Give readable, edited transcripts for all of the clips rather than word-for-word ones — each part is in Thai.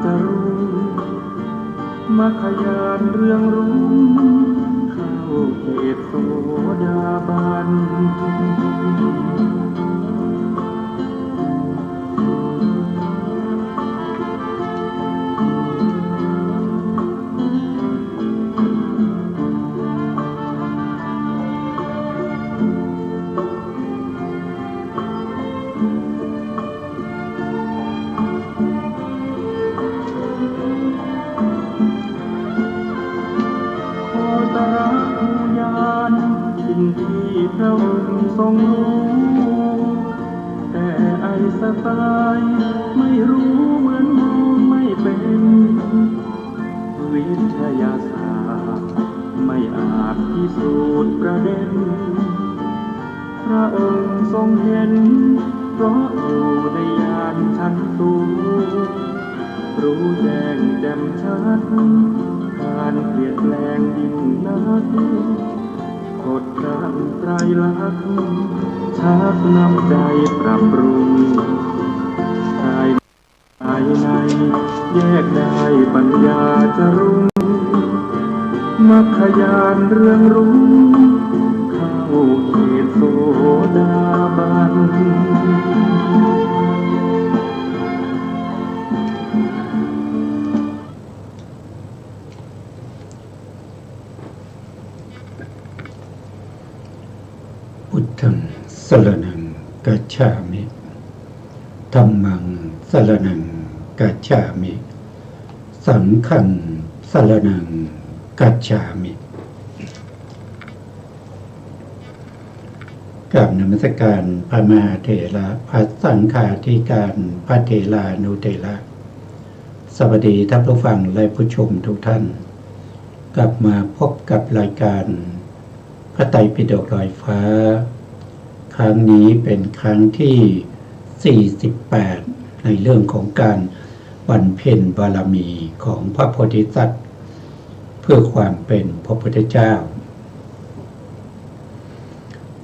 จะรุ่งมาขยานเรื่องรุ่งเข้าเขตโสดาบันสิ่งที่พระองค์ทรงรู้แต่ไอสไตล์ไม่รู้เหมือนมองไม่เป็นวิทยาศาสตร์ไม่อาจพิสูจน์ประเด็นพระองค์ทรงเห็นเพราะอยู่ในยานชั้นสูงรู้แจ้งแจ่มชัดการเปลี่ยนแปลงยิ่งนักกฎพระไตรลักษณ์ชักนำใจปรับปรุงภายในแยกได้ปัญญาจะรุ่งมัคคยานเรื่องรุ่งเข้าเขตโสดาบันพุทธังสรณังกัจฉามิธัมมังสรณังกัจฉามิสังฆังสรณังกัจฉามิกราบนมัสการพระมหาเถระพระสังฆาธิการพระเถรานุเถระสวัสดีท่านผู้ฟังและผู้ชมทุกท่านกลับมาพบกับรายการพระไตรปิฎกลอยฟ้าครั้งนี้เป็นครั้งที่48ในเรื่องของการบำเพ็ญบารมีของพระโพธิสัตว์เพื่อความเป็นพระพุทธเจ้า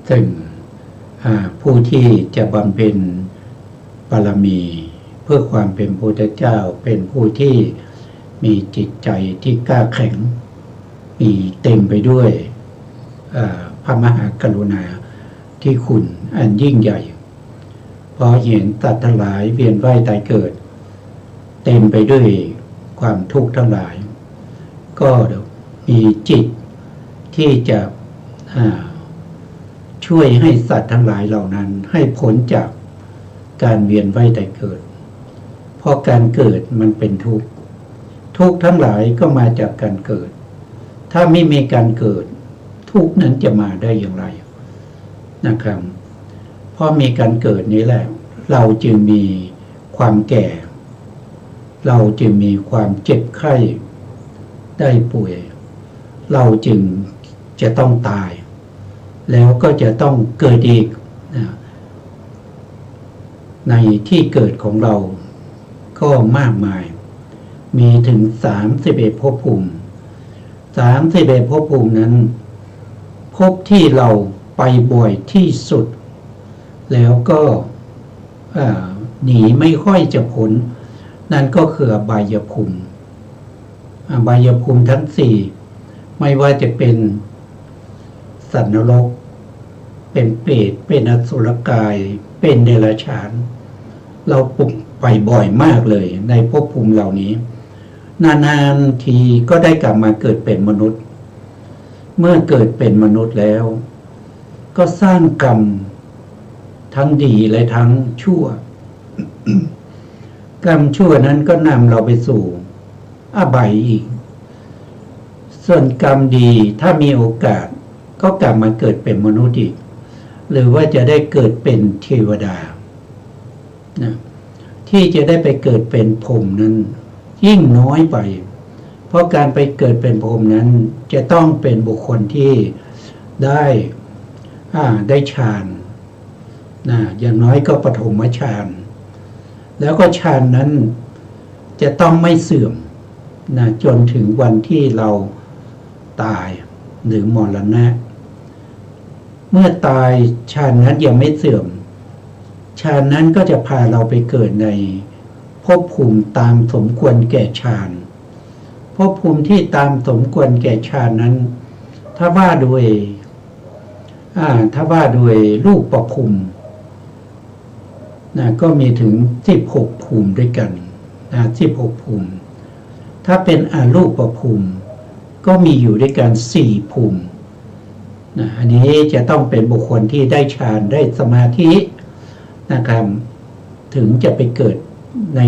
ซึ่งผู้ที่จะบำเพ็ญบารมีเพื่อความเป็นพระพุทธเจ้าเป็นผู้ที่มีจิตใจที่กล้าแข็งมีเต็มไปด้วยพระมหากรุณาที่คุณอันยิ่งใหญ่พอเห็นสัตว์ทั้งหลายเวียนว่ายตายเกิดเต็มไปด้วยความทุกข์ทั้งหลายก็มีจิตที่จะช่วยให้สัตว์ทั้งหลายเหล่านั้นให้พ้นจากการเวียนว่ายตายเกิดเพราะการเกิดมันเป็นทุกข์ทุกข์ทั้งหลายก็มาจากการเกิดถ้าไม่มีการเกิดทุกข์นั้นจะมาได้อย่างไรนะครับเพราะมีการเกิดนี้แหละเราจึงมีความแก่เราจึงมีความเจ็บไข้ได้ป่วยเราจึงจะต้องตายแล้วก็จะต้องเกิดอีกในที่เกิดของเราก็มากมายมีถึง31ภพภูมิ31ภพภูมินั้นภพที่เราไปบ่อยที่สุดแล้วก็หนีไม่ค่อยจะพ้นนั่นก็คืออบายภูมิอบายภูมิทั้ง4ไม่ว่าจะเป็นสัตว์นรกเป็นเปรตเป็นอสุรกายเป็นเดรัจฉานเราไปบ่อยมากเลยในภพภูมิเหล่านี้นานๆทีก็ได้กลับมาเกิดเป็นมนุษย์เมื่อเกิดเป็นมนุษย์แล้วก็สร้างกรรมทั้งดีและทั้งชั่ว กรรมชั่วนั้นก็นำเราไปสู่อบายอีกส่วนกรรมดีถ้ามีโอกาสก็กลับมาเกิดเป็นมนุษย์อีกหรือว่าจะได้เกิดเป็นเทวดานะที่จะได้ไปเกิดเป็นพรหมนั้นยิ่งน้อยไปเพราะการไปเกิดเป็นพรหมนั้นจะต้องเป็นบุคคลที่ได้ฌานอย่างน้อยก็ปฐมฌานแล้วก็ฌานนั้นจะต้องไม่เสื่อมจนถึงวันที่เราตายหรือมรณะเมื่อตายฌานนั้นยังไม่เสื่อมฌานนั้นก็จะพาเราไปเกิดในภ ภภูมิตามสมควรแก่ฌานภพภูมิที่ตามสมควรแก่ฌานนั้นถ้าว่าโดยรูปประภูมิก็มีถึง16ภูมิด้วยกัน16ภูมิถ้าเป็นอรูปภูมิก็มีอยู่ด้วยกัน4ภูมิอันนี้จะต้องเป็นบุคคลที่ได้ฌานได้สมาธินะครับถึงจะไปเกิดใน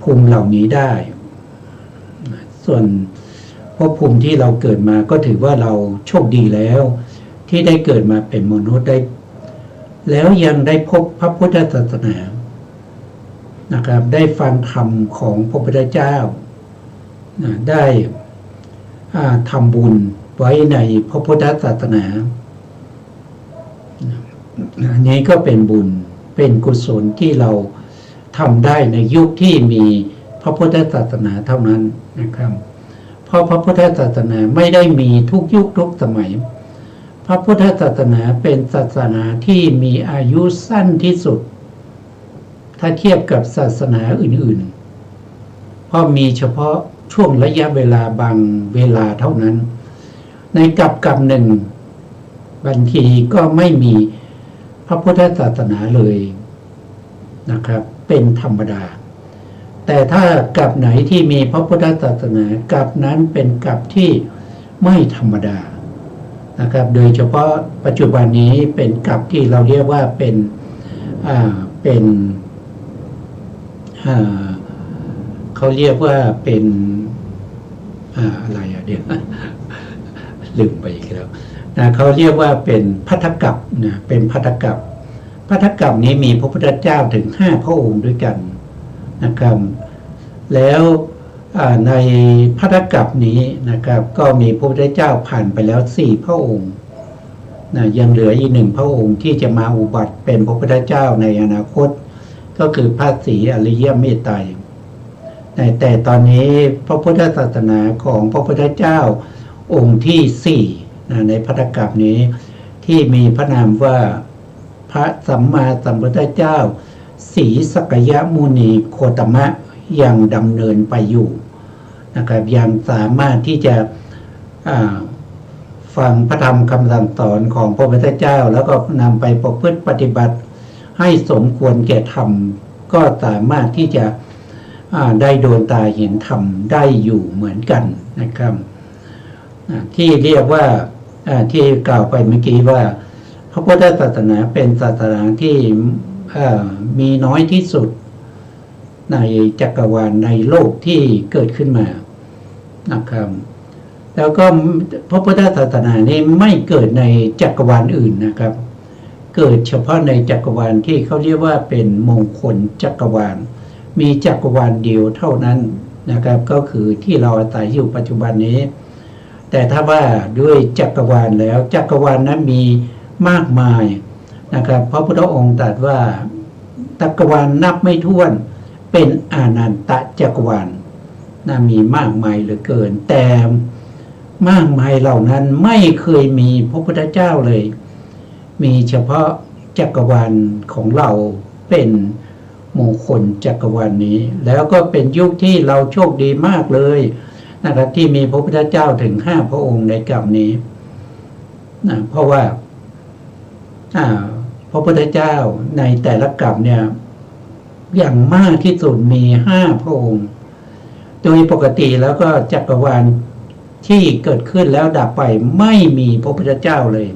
ภูมิเหล่านี้ได้ส่วนภพภูมิที่เราเกิดมาก็ถือว่าเราโชคดีแล้วที่ได้เกิดมาเป็นมนุษย์ได้แล้วยังได้พบพระพุทธศาสนานะครับได้ฟังธรรมของพระพุทธเจ้าได้ทำบุญไว้ในพระพุทธศาสนาอันนี้ก็เป็นบุญเป็นกุศลที่เราทำได้ในยุคที่มีพระพุทธศาสนาเท่านั้นนะครับเพราะพระพุทธศาสนาไม่ได้มีทุกยุคทุกสมัยพระพุทธศาสนาเป็นศาสนาที่มีอายุสั้นที่สุดถ้าเทียบกับศาสนาอื่นๆเพราะมีเฉพาะช่วงระยะเวลาบางเวลาเท่านั้นในกับหนึ่งบางทีก็ไม่มีพระพุทธศาสนาเลยนะครับเป็นธรรมดาแต่ถ้ากับไหนที่มีพระพุทธศาสนากับนั้นเป็นกับที่ไม่ธรรมดานะครับโดยเฉพาะปัจจุบันนี้เป็นกับที่เราเรียกว่าเป็นเขาเรียกว่าเป็นอะไรเดี๋ยวลืมไปอีกแล้วเขาเรียกว่าเป็นภัททกัปเป็นภัททกัปภัททกัปนี้มีพระพุทธเจ้าถึง5พระองค์ด้วยกันนะครับแล้วในภัททกัปนี้นะครับก็มีพระพุทธเจ้าผ่านไปแล้ว4พระองค์ยังเหลืออีก1พระองค์ที่จะมาอุบัติเป็นพระพุทธเจ้าในอนาคตก็คือพระศรีอริยเมตไตรแต่ตอนนี้พระพุทธศาสนาของพระพุทธเจ้าองค์ที่4ในภัททกัปนี้ที่มีพระนามว่าพระสัมมาสัมพุทธเจ้าศรีสักยมุนีโคตมะยังดำเนินไปอยู่นะครับยังสามารถที่จะฟังพระธรรมคำสั่งสอนของพระพุทธเจ้าแล้วก็นำไปประพฤติปฏิบัติให้สมควรแก่ธรรมก็สามารถที่จะได้โดนตาเห็นธรรมได้อยู่เหมือนกันนะครับที่เรียกว่าที่กล่าวไปเมื่อกี้ว่าพระพุทธศาสนาเป็นศาสนาที่มีน้อยที่สุดในจักรวาลในโลกที่เกิดขึ้นมานะครับแล้วก็พระพุทธศาสนานี้ไม่เกิดในจักรวาลอื่นนะครับเกิดเฉพาะในจักรวาลที่เขาเรียกว่าเป็นมงคลจักรวาลมีจักรวาลเดียวเท่านั้นนะครับก็คือที่เราอาศัยอยู่ปัจจุบันนี้แต่ถ้าว่าด้วยจักรวาลแล้วจักรวาลนั้นมีมากมายนะครับพระพุทธองค์ตรัสว่าจักรวาลนับไม่ถ้วนเป็นอานันตจักรวาลมีมากมายเหลือเกินแต่มากมายเหล่านั้นไม่เคยมีพระพุทธเจ้าเลยมีเฉพาะจักรวาลของเราเป็นมงคลจักรวาลนี้แล้วก็เป็นยุคที่เราโชคดีมากเลยนะครับที่มีพระพุทธเจ้าถึง5พระองค์ในกรรมนี้เพราะว่าพระพุทธเจ้าในแต่ละกรรมเนี่ยอย่างมากที่สุดมี5พระองค์โดยปกติแล้วก็จักรวาลที่เกิดขึ้นแล้วดับไปไม่มีพระพุทธเจ้าเลย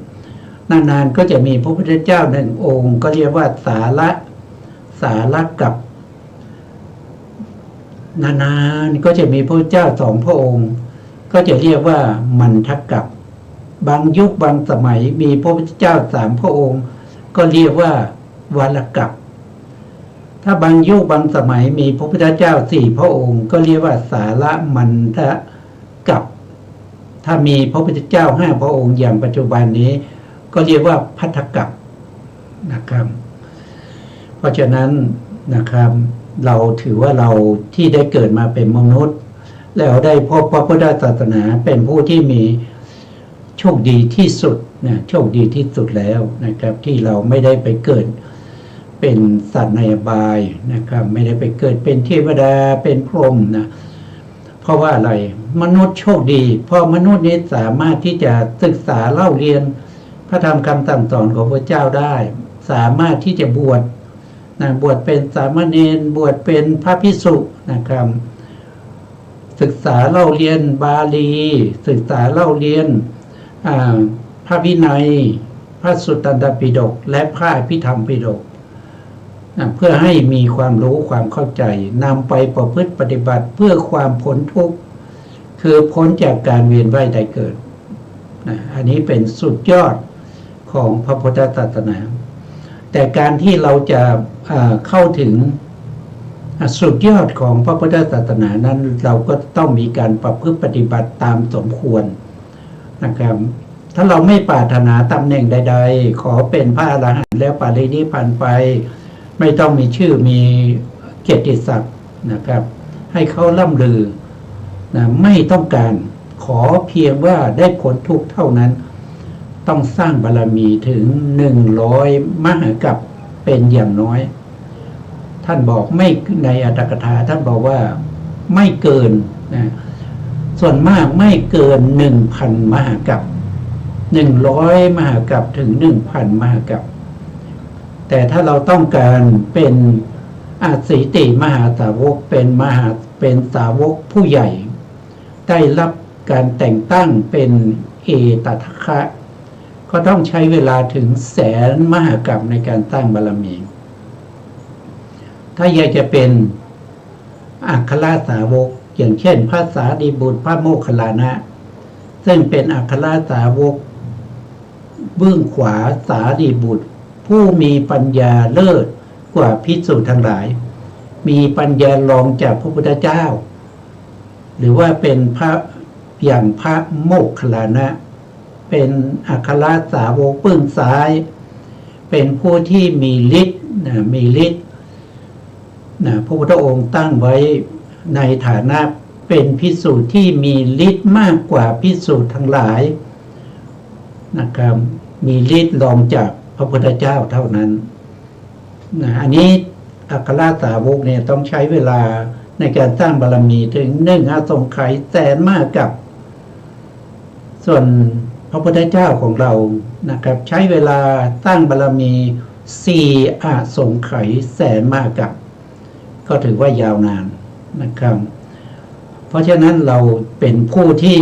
นานๆก็จะมีพระพุทธเจ้า1องค์ก็เรียกว่าสาระกับนานๆก็จะมีพระเจ้า2พระองค์ก็จะเรียกว่ามันทกัปบางยุคบางสมัยมีพระพุทธเจ้า3พระองค์ก็เรียกว่าวาลกัปถ้าบางยุคบางสมัยมีพระพุทธเจ้า4พระองค์ก็เรียกว่าสาระมันทกัปถ้ามีพระพุทธเจ้า5พระองค์อย่างปัจจุบันนี้ก็เรียกว่าภัททกัปนะครับเพราะฉะนั้นนะครับเราถือว่าเราที่ได้เกิดมาเป็นมนุษย์แล้วได้พบพระพุทธศาสนาเป็นผู้ที่มีโชคดีที่สุดโชคดีที่สุดแล้วนะครับที่เราไม่ได้ไปเกิด เป็นสัตว์ในอบายนะครับไม่ได้ไปเกิดเป็นเทวดาเป็นพรหมนะเพราะว่าอะไรมนุษย์โชคดีเพราะมนุษย์นี้สามารถที่จะศึกษาเล่าเรียนพระธรรมคำสั่งสอนของพระเจ้าได้สามารถที่จะบวชนะบวชเป็นสามเณรบวชเป็นพระภิกษุนะครับศึกษาเล่าเรียนบาลีศึกษาเล่าเรียนพระวินัยพระสุตตันตปิฎกและพระอภิธรรมปิฎกเพื่อให้มีความรู้ความเข้าใจนำไปประพฤติปฏิบัติเพื่อความพ้นทุกข์คือพ้นจากการเวียนว่ายตายเกิดอันนี้เป็นสุดยอดของพระพุทธศาสนาแต่การที่เราจะเข้าถึงสุดยอดของพระพุทธศาสนานั้นเราก็ต้องมีการประพฤติปฏิบัติตามสมควรนะครับถ้าเราไม่ปรารถนาตำแหน่งใดๆขอเป็นพระอรหันต์แล้วปรินิพพานไปไม่ต้องมีชื่อมีเกียรติศักดิ์นะครับให้เขาล่ำลือนะไม่ต้องการขอเพียงว่าได้ผลทุกข์เท่านั้นต้องสร้างบารมีถึง100 มหากัปเป็นอย่างน้อยท่านบอกไม่ในอัตถกถาท่านบอกว่าไม่เกินนะส่วนมากไม่เกิน 1,000 มหากัป100 มหากัปถึง 1,000 มหากัปแต่ถ้าเราต้องการเป็นอาสีติมหาสาวกเป็นสาวกผู้ใหญ่ได้รับการแต่งตั้งเป็นเอตทัคคะก็ต้องใช้เวลาถึง100,000 มหากัปในการสร้างบารมี ถ้าอยากจะเป็นอัคคลสาวกอย่างเช่นพระสารีบุตรพระโมคคัลลานะซึ่งเป็นอัคคลสาวกเบื้องขวาสารีบุตรผู้มีปัญญาเลิศกว่าภิกษุทั้งหลายมีปัญญารองจากพระพุทธเจ้าหรือว่าเป็นพระอย่างพระโมคคัลลานะเป็นอัคคลสาวกเบื้องซ้ายเป็นผู้ที่มีฤทธิ์พระพุทธองค์ตั้งไว้ในฐานะเป็นภิกษุที่มีฤทธิ์มากกว่าภิกษุทั้งหลายนะครับมีฤทธิ์รองจากพระพุทธเจ้าเท่านั้นอันนี้อัคคลสาวกเนี่ยต้องใช้เวลาในการสร้างบารมีถึง1 อสงไขย100,000 มหากัปส่วนพระพุทธเจ้าของเรานะครับใช้เวลาสร้างบารมี4 อสงไขย100,000 มหากัปก็ถือว่ายาวนานนะครับเพราะฉะนั้นเราเป็นผู้ที่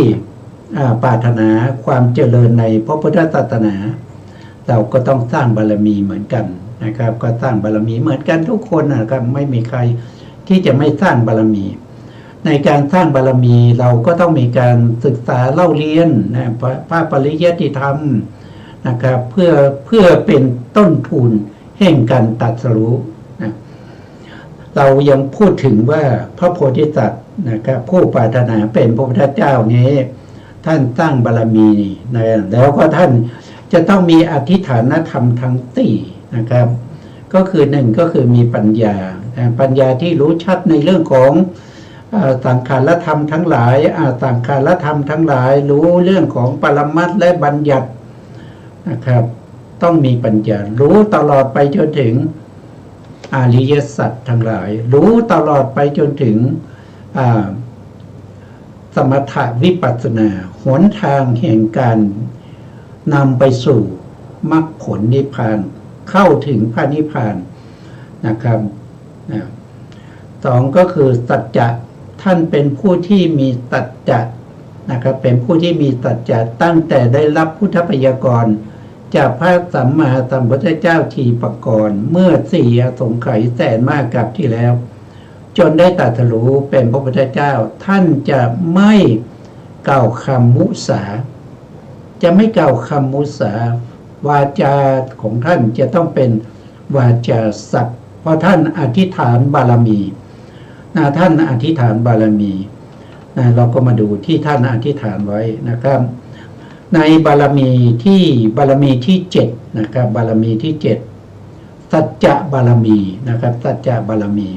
ปรารถนาความเจริญในพระพุทธศาสนาเราก็ต้องสร้างบารมีเหมือนกันนะครับก็สร้างบารมีเหมือนกันทุกคนนะครับไม่มีใครที่จะไม่สร้างบารมีในการสร้างบารมีเราก็ต้องมีการศึกษาเล่าเรียนนะพระปริยัติธรรมนะครับเพื่อเป็นต้นทุนแห่งการตรัสรู้นะเรายังพูดถึงว่าพระโพธิสัตว์นะครับผู้ปรารถนาเป็นพระพุทธเจ้านี้ท่านสร้างบารมีนะแล้วก็ท่านจะต้องมีอธิฐานธรรมทั้ง4นะครับก็คือ1ก็คือมีปัญญาที่รู้ชัดในเรื่องของสังขารธรรมทั้งหลายสังขารธรรมทั้งหลายรู้เรื่องของปรมัตถ์และบัญญัตินะครับต้องมีปัญญารู้ตลอดไปจนถึงอริยสัจทั้งหลายรู้ตลอดไปจนถึงสมถะวิปัสสนาหนทางแห่งการนำไปสู่มรรคผลนิพพานเข้าถึงพระนิพพานนะครับ2ก็คือสัจจะท่านเป็นผู้ที่มีสัจจะนะครับเป็นผู้ที่มีสัจจะตั้งแต่ได้รับพุทธพยากรณ์จากพระสัมมาสัมพุทธเจ้าทีปกรณ์เมื่อ4 อสงไขย100,000 มหากัปที่แล้วจนได้ตรัสรู้เป็นพระพุทธเจ้าท่านจะไม่กล่าวคำมุสาจะไม่กล่าวคำมุสาวาจาของท่านจะต้องเป็นวาจาสัตย์เพราะท่านอธิษฐานบารมีท่านอธิษฐานบารมีเราก็มาดูที่ท่านอธิษฐานไว้นะครับในบารมีที่7นะครับบารมีที่7สัจจะบารมีนะครับสัจจะบารมี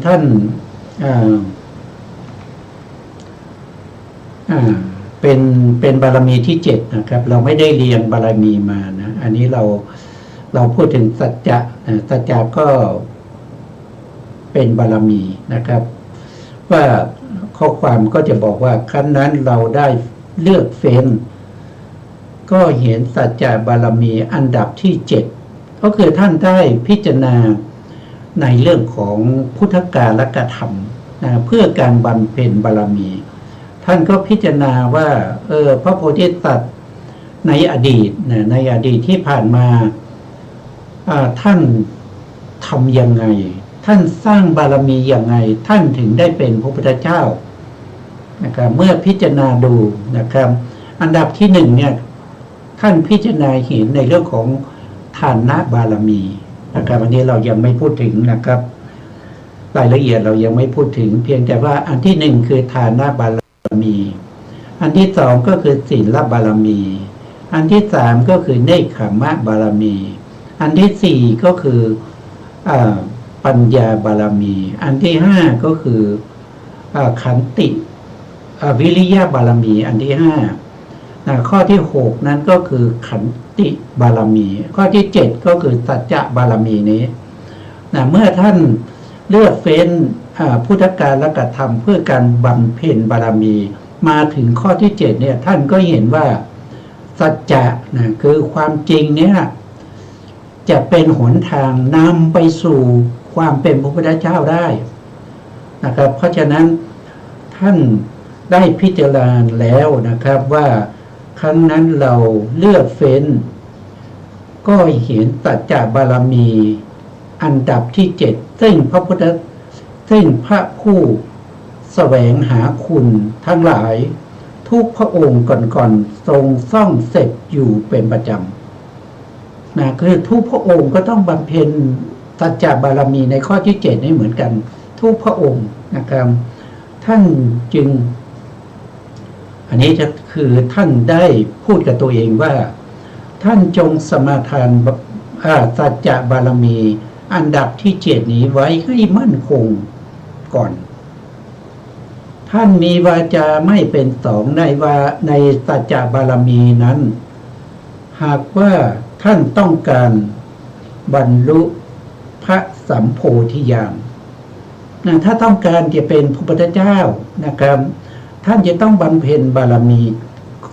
ท่านเป็นบารมีที่7นะครับเราไม่ได้เรียงบารมีมานะอันนี้เรา เราพูดถึงสัจจะสัจจะก็เป็นบารมีนะครับ ว่าข้อความก็จะบอกว่าครั้งนั้นเราได้เลือกเฟ้นก็เห็นสัจจะบารมีอันดับที่7ก็คือท่านได้พิจารณาในเรื่องของพุทธกาลกธรรมเพื่อการบำเพ็ญบารมี ท่านก็พิจารณาว่าพระโพธิสัตว์ในอดีตในอดีตที่ผ่านมาท่านทำยังไงท่านสร้างบารมีอย่างไงท่านถึงได้เป็นพระพุทธเจ้านะครับเมื่อพิจารณาดูนะครับอันดับที่1เนี่ยท่านพิจารณาเห็นในเรื่องของฐานะบารมีนะครับวันนี้เรายังไม่พูดถึงนะครับรายละเอียดเรายังไม่พูดถึงเพียงแต่ว่าอันที่1คือฐานะบารมีอันที่2ก็คือศีลบารมีอันที่3ก็คือเนกขมะบารมีอันที่4ก็คือปัญญาบารมีอันที่5ก็คือขันติวิริยะบารมีอันที่5ข้อที่6นั้นก็คือขันติบารมีข้อที่7ก็คือสัจจะบารมีนี้เมื่อท่านเลือกเฟ้นพุทธกาลกธรรมเพื่อการบำเพ็ญบารมีมาถึงข้อที่7เนี่ยท่านก็เห็นว่าสัจจะคือความจริงเนี่ยจะเป็นหนทางนำไปสู่ความเป็นพระพุทธเจ้าได้นะครับเพราะฉะนั้นท่านได้พิจารณาแล้วนะครับว่าครั้งนั้นเราเลือกเฟ้นก็เห็นสัจจะบารมีอันดับที่7ซึ่งพระผู้แสวงหาคุณทั้งหลายทุกพระองค์ก่อนทรงซ่องเสร็จอยู่เป็นประจำคือทุกพระองค์ก็ต้องบำเพ็ญสัจจะบารมีในข้อที่7นี้เหมือนกันทุกพระองค์นะครับท่านจึงอันนี้จะคือท่านได้พูดกับตัวเองว่าท่านจงสมาทานสัจจะบารมีอันดับที่7นี้ไว้ให้มั่นคงก่อนท่านมีวาจาไม่เป็นสองในสัจจะบารมีนั้นหากว่าท่านต้องการบรรลุพระสัมโพธิญาณถ้าต้องการจะเป็นพระพุทธเจ้านะครับท่านจะต้องบำเพ็ญบารมี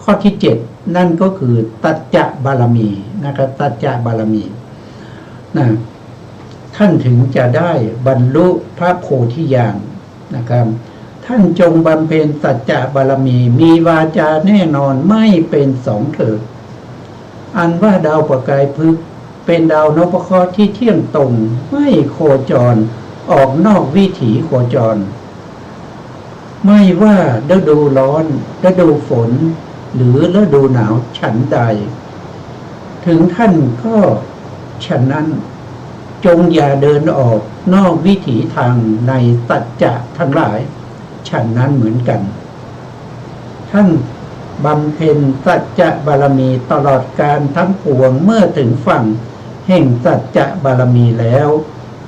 ข้อที่7นั่นก็คือสัจจะบารมีนะครับสัจจะบารมีท่านถึงจะได้บรรลุพระโพธิญาณนะครับท่านจงบำเพ็ญสัจจะบารมีมีวาจาแน่นอนไม่เป็นสองเถิดอันว่าดาวประกายพฤกษ์เป็นดาวนพเคราะห์ที่เที่ยงตรงไม่โคจรออกนอกวิถีโคจรไม่ว่าฤดูร้อนฤดูฝนหรือฤดูหนาวฉันใดถึงท่านก็ฉะนั้นจงอย่าเดินออกนอกวิถีทางในสัจจะทั้งหลายฉันนั้นเหมือนกันท่านบำเพ็ญสัจจะบารมีตลอดการทั้งปวงเมื่อถึงฝั่งแห่งสัจจะบารมีแล้ว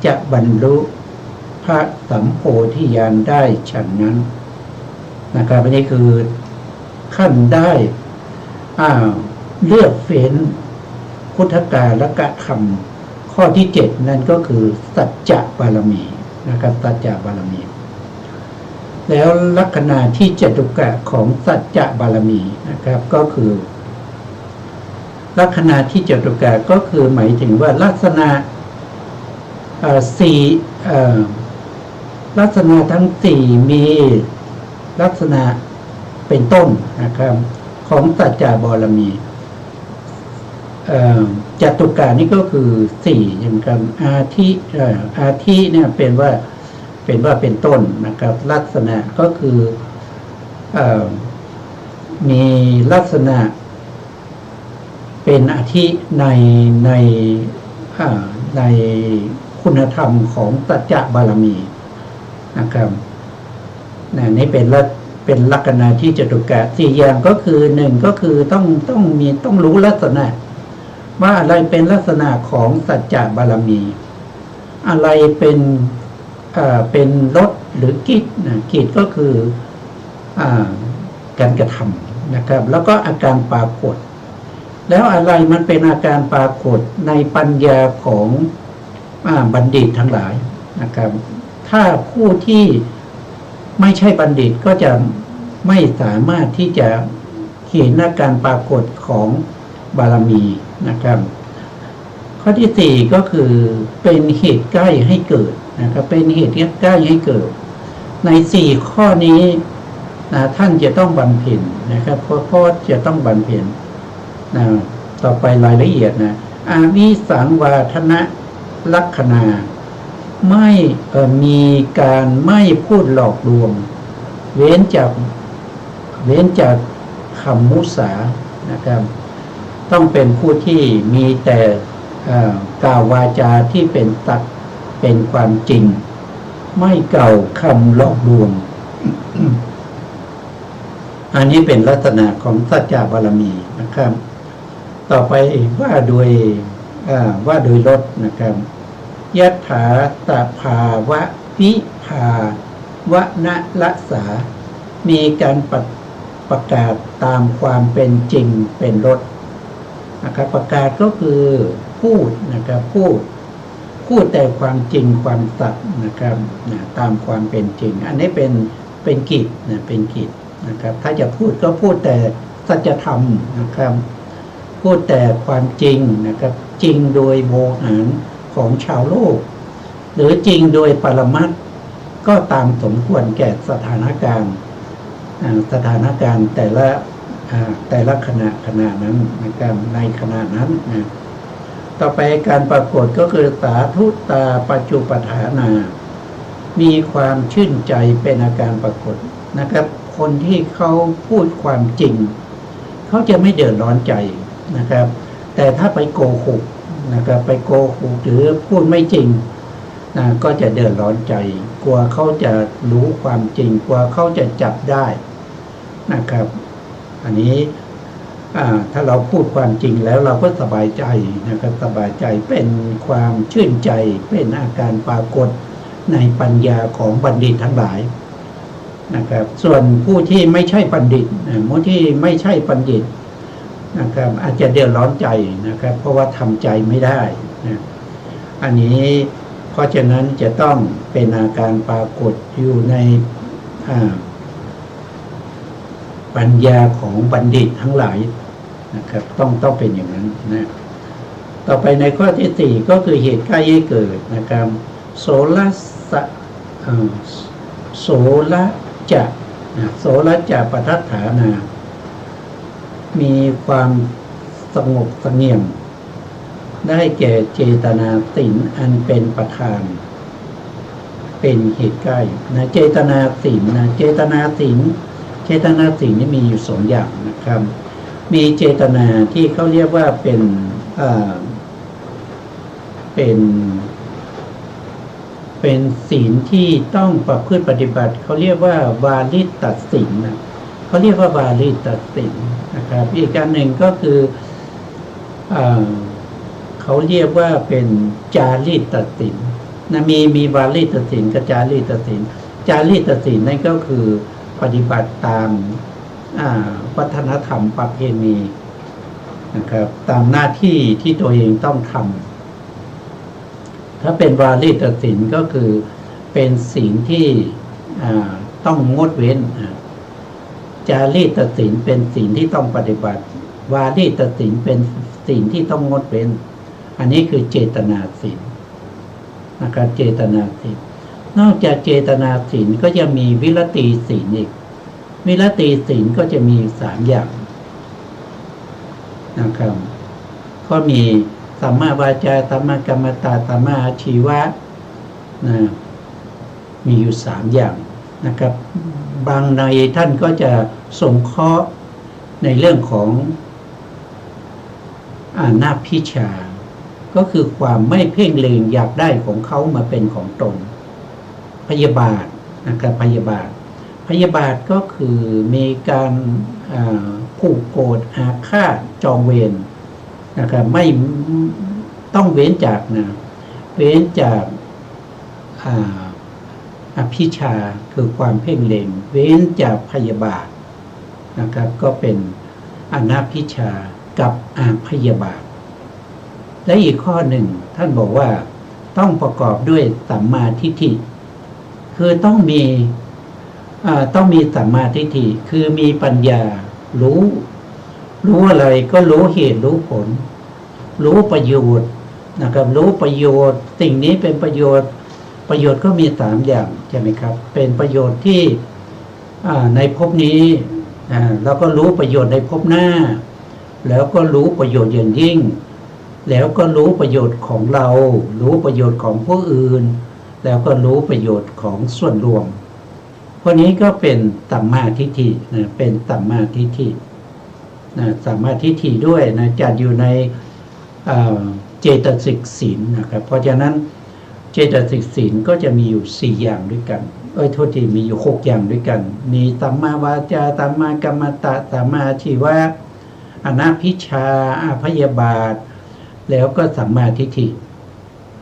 จะบรรลุพระสัมโพธิญาณได้ฉันนั้นนะครับอันนี้คือขั้นได้เลือกเฟ้นพุทธกาลกธรรมข้อที่7นั่นก็คือสัจจะบารมีนะครับสัจจะบารมีแล้วลัคนาที่จตุกะของสัจจะบารมีนะครับก็คือลัคนาที่จตุกะก็คือหมายถึงว่าลักษณะลักษณะทั้ง4มีลักษณะเป็นต้นนะครับของสัจจะบารมีจตุกะนี่ก็คือ4อย่างกันอาทิเนี่ยเป็นว่าเป็นต้นนะครับลักษณะก็คือมีลักษณะเป็นอาทิในคุณธรรมของสัจจะบารมีนะครับนี่เป็นลักษณะที่จตุกะ4อย่างก็คือ1ก็คือต้องรู้ลักษณะว่าอะไรเป็นลักษณะของสัจจะบารมีอะไรเป็นรสหรือกิจกิจก็คือการกระทำนะครับแล้วก็อาการปรากฏ แล้วอะไรมันเป็นอาการปรากฏในปัญญาของบัณฑิตทั้งหลายนะครับถ้าผู้ที่ไม่ใช่บัณฑิตก็จะไม่สามารถที่จะเห็นอาการปรากฏของบารมีนะครับข้อที่สี่ก็คือเป็นเหตุใกล้ให้เกิดนะครับเป็นเหตุใกล้ให้เกิดในสี่ข้อนี้ท่านจะต้องบำเพ็ญนะครับเพราะจะต้องบำเพ็ญต่อไปรายละเอียดนะอาวิสังวาทนะลักขณาไม่มีการไม่พูดหลอกลวงเว้นจากคำมุสานะครับต้องเป็นผู้ที่มีแต่กล่าววาจาที่เป็นตักเป็นความจริงไม่กล่าวคำหลอกลวง อันนี้เป็นลักษณะของสัจจะบารมีนะครับต่อไปว่าโดยลดนะครับยัตถาตภาวะวิภาวะนะละสามีการประกาศตามความเป็นจริงเป็นลดนะครับประกาศก็คือพูดนะครับพูดแต่ความจริงความสัตย์นะครับตามความเป็นจริงอันนี้เป็นกิจเป็นกิจนะครับถ้าจะพูดก็พูดแต่สัจธรรมนะครับพูดแต่ความจริงนะครับจริงโดยโวหารของชาวโลกหรือจริงโดยปรมัตถ์ก็ตามสมควรแก่สถานการณ์แต่ละขณะนั้นนะครับในขณะนั้นนะต่อไปการปรากฏก็คือสาธุตาปัจจุปฐานามีความชื่นใจเป็นอาการปรากฏนะครับคนที่เขาพูดความจริงเขาจะไม่เดือดร้อนใจนะครับแต่ถ้าไปโกหกนะครับไปโกหกหรือพูดไม่จริงก็จะเดือดร้อนใจกลัวเขาจะรู้ความจริงกลัวเขาจะจับได้นะครับอันนี้ถ้าเราพูดความจริงแล้วเราก็สบายใจนะครับสบายใจเป็นความชื่นใจเป็นอาการปรากฏในปัญญาของบัณฑิตทั้งหลายนะครับส่วนผู้ที่ไม่ใช่บัณฑิตผู้ที่ไม่ใช่บัณฑิตนะครับอาจจะเดือดร้อนใจนะครับเพราะว่าทำใจไม่ได้นะอันนี้เพราะฉะนั้นจะต้องเป็นอาการปรากฏอยู่ในปัญญาของบัณฑิตทั้งหลายนะครับต้องเป็นอย่างนั้นนะต่อไปในข้อที่สี่ก็คือเหตุใกล้ให้เกิดนะครับโสละจะปทัฏฐานามีความสงบเสงี่ยมได้แก่เจตนาศีลอันเป็นประธานเป็นเหตุใกล้นะเจตนาศีลนะเจตนาศีลนี่มีอยู่สองอย่างนะครับมีเจตนาที่เขาเรียกว่าเป็นศีลที่ต้องประพฤติปฏิบัติเขาเรียกว่าวาลิตศีลนะเขาเรียกว่าวาลิตศีลนะครับอีกการหนึ่งก็คือเขาเรียกว่าเป็นจารีตศีลนะมีวาลิตศีลกับจารีตศีลจารีตศีลนั่นก็คือปฏิบัติตามวัฒนธรรมประเพณีนะครับตามหน้าที่ที่ตัวเองต้องทำถ้าเป็นวาลิตศีลก็คือเป็นศีลที่ต้องงดเว้นจารีตศีลเป็นศีลที่ต้องปฏิบัติวาลิตศีลเป็นศีลที่ต้องงดเว้นอันนี้คือเจตนาศีลนะครับเจตนาศีลนอกจากเจตนาศีลก็จะมีวิรติศีลอีกวิรติศีลก็จะมี3อย่างนะครับก็มีสัมมาวาจาสัมมากัมมันตสัมมาอาชีวะนะมีอยู่3อย่างนะครับบางในท่านก็จะสงเคราะห์ในเรื่องของนาพิชาก็คือความไม่เพ่งเล็งอยากได้ของเขามาเป็นของตนพยาบาทนะครับพยาบาทก็คือมีการผูกโกรธอาฆาตจองเวรนะครับไม่ต้องเว้นจากอภิชาคือความเพ่งเล็งเว้นจากพยาบาทนะครับก็เป็นอนาพิชา กับอาพยาบาทและอีกข้อหนึ่งท่านบอกว่าต้องประกอบด้วยสัมมาทิฏฐิคือต้องมีสัมมาทิฏฐิคือมีปัญญารู้อะไรก็รู้เหตุรู้ผลรู้ประโยชน์นะครับรู้ประโยชน์สิ่งนี้เป็นประโยชน์ก็มี3อย่างใช่ไหมครับเป็นประโยชน์ที่ในภพนี้แล้วก็รู้ประโยชน์ในภพหน้าแล้วก็รู้ประโยชน์อย่างยิ่งแล้วก็รู้ประโยชน์ของเรารู้ประโยชน์ของผู้อื่นแล้วก็รู้ประโยชน์ของส่วนรวมพวกนี้ก็เป็นสัมมาทิฏฐินะเป็นสัมมาทิฏฐินะสัมมาทิฏฐิด้วยนะจัดอยู่ในเจตสิกศีลนะครับเพราะฉะนั้นเจตสิกศีลก็จะมีอยู่4อย่างด้วยกันโทษทีมีอยู่6อย่างด้วยกันมีสัมมาวาจาสัมมากัมมันตะสัมมาอาชีวะอนัพพิชาอาพยาบาทแล้วก็สัมมาทิฏฐิ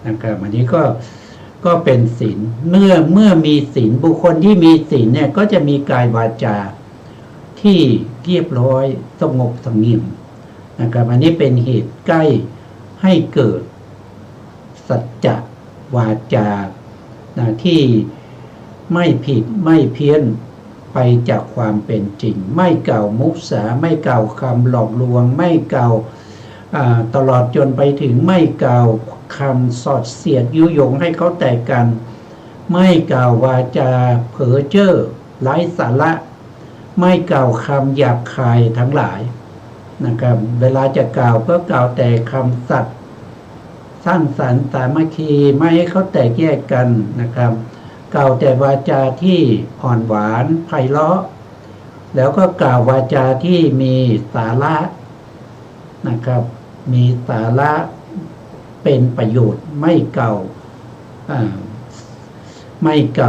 นะครับอันนี้ก็เป็นศีลเมื่อมีศีลบุคคลที่มีศีลเนี่ยก็จะมีกายวาจาที่เรียบร้อยสงบเสงี่ยมนะครับอันนี้เป็นเหตุใกล้ให้เกิดสัจจะวาจาที่ไม่ผิดไม่เพี้ยนไปจากความเป็นจริงไม่กล่าวมุสาไม่กล่าวคำหลอกลวงไม่กล่าวตลอดจนไปถึงไม่กล่าวคำสอดเสียดยุยงให้เขาแตกกันไม่กล่าววาจาเพ้อเจ้อไร้สาระไม่กล่าวคำหยาบคายทั้งหลายนะครับเวลาจะกล่าวก็กล่าวแต่คำสัตย์สร้างสรรค์สามัคคีไม่ให้เขาแตกแยกกันนะครับกล่าวแต่วาจาที่อ่อนหวานไพเราะแล้วก็กล่าววาจาที่มีสาระนะครับมีสาระเป็นประโยชน์ไม่กล่า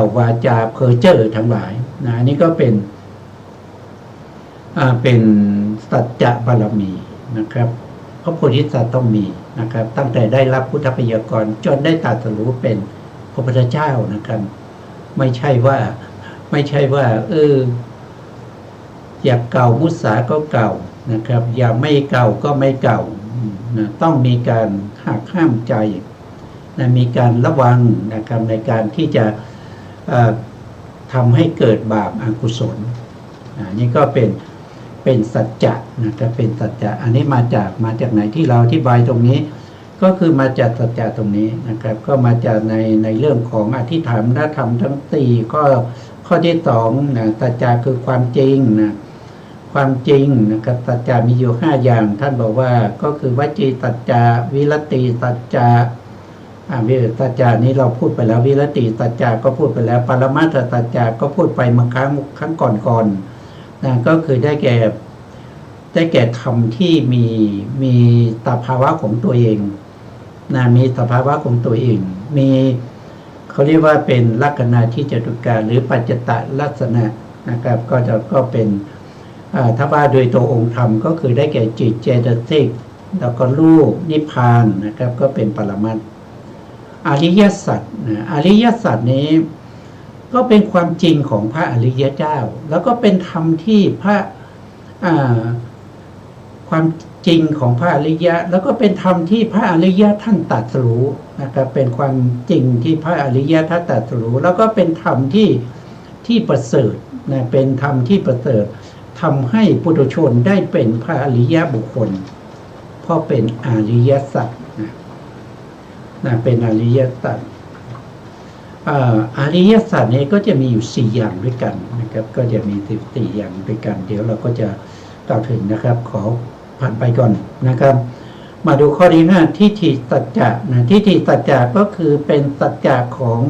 ววาจาเพ้อเจ้อทั้งหลายนะอันนี้ก็เป็นสัจจะบารมีนะครับพระโพธิสัตว์ต้องมีนะครับตั้งแต่ได้รับพุทธพยากรจนได้ตรัสรู้เป็นพระพุทธเจ้านะครับไม่ใช่ว่าอยากเก่ามุสาก็เก่านะครับอย่าไม่เก่าก็ไม่เก่านะต้องมีการหักห้ามใจนะมีการระวังนะครับในการที่จะทำให้เกิดบาปอกุศลนี่ก็เป็นสัจจะนะครับเป็นสัจจะอันนี้มาจากไหนที่เราอธิบายตรงนี้ก็คือมาจากสัจจะตรงนี้นะครับก็มาจากในเรื่องของอธิษฐานธรรมทั้ง4ข้อที่2นะสัจจะคือความจริงนะความจริงนะครับสัจจะมีอยู่5อย่างท่านบอกว่าก็คือวจีสัจจะวิรติสัจจะวิรติสัจจะนี้เราพูดไปแล้ววิรติสัจจะก็พูดไปแล้วปรมัตถสัจจะก็พูดไปมาครั้งก่อนนะก็คือได้แก่ธรรมที่มีสภาวะของตัวเองนะมีสภาวะของตัวเองมีเขาเรียกว่าเป็นลักษณะที่จตุการหรือปัจจตลักษณะนะครับก็เป็นถ้าว่าโดยตัวองค์ธรรมก็คือได้แก่จิตเจตสิกแล้วก็รูปนิพพานนะครับก็เป็นปรมัตถ์อริยสัจอริยสัจนี้ก็เป็นความจริงของพระอริยเจ้าแล้วก็เป็นธรรมที่พระความจริงของพระอริยะแล้วก็เป็นธรรมที่พระอริยะท่านตรัสรู้นะครับเป็นความจริงที่พระอริยะท่านตรัสรู้แล้วก็เป็นธรรมที่ประเสริฐนะเป็นธรรมที่ประเสริฐทำให้ปุถุชนได้เป็นพระอริยบุคคลเพราะเป็นอริยสัจนะเป็นอริยสัจอริยสัจนี้ก็จะมีอยู่4อย่างด้วยกันนะครับก็จะมี14อย่างด้วยกันเดี๋ยวเราก็จะกล่าวถึงนะครับขอผ่านไปก่อนนะครับมาดูข้อที่5ทิฏฐิสัจจะนะทิฏฐิสัจจะก็คือเป็นสัจจะของ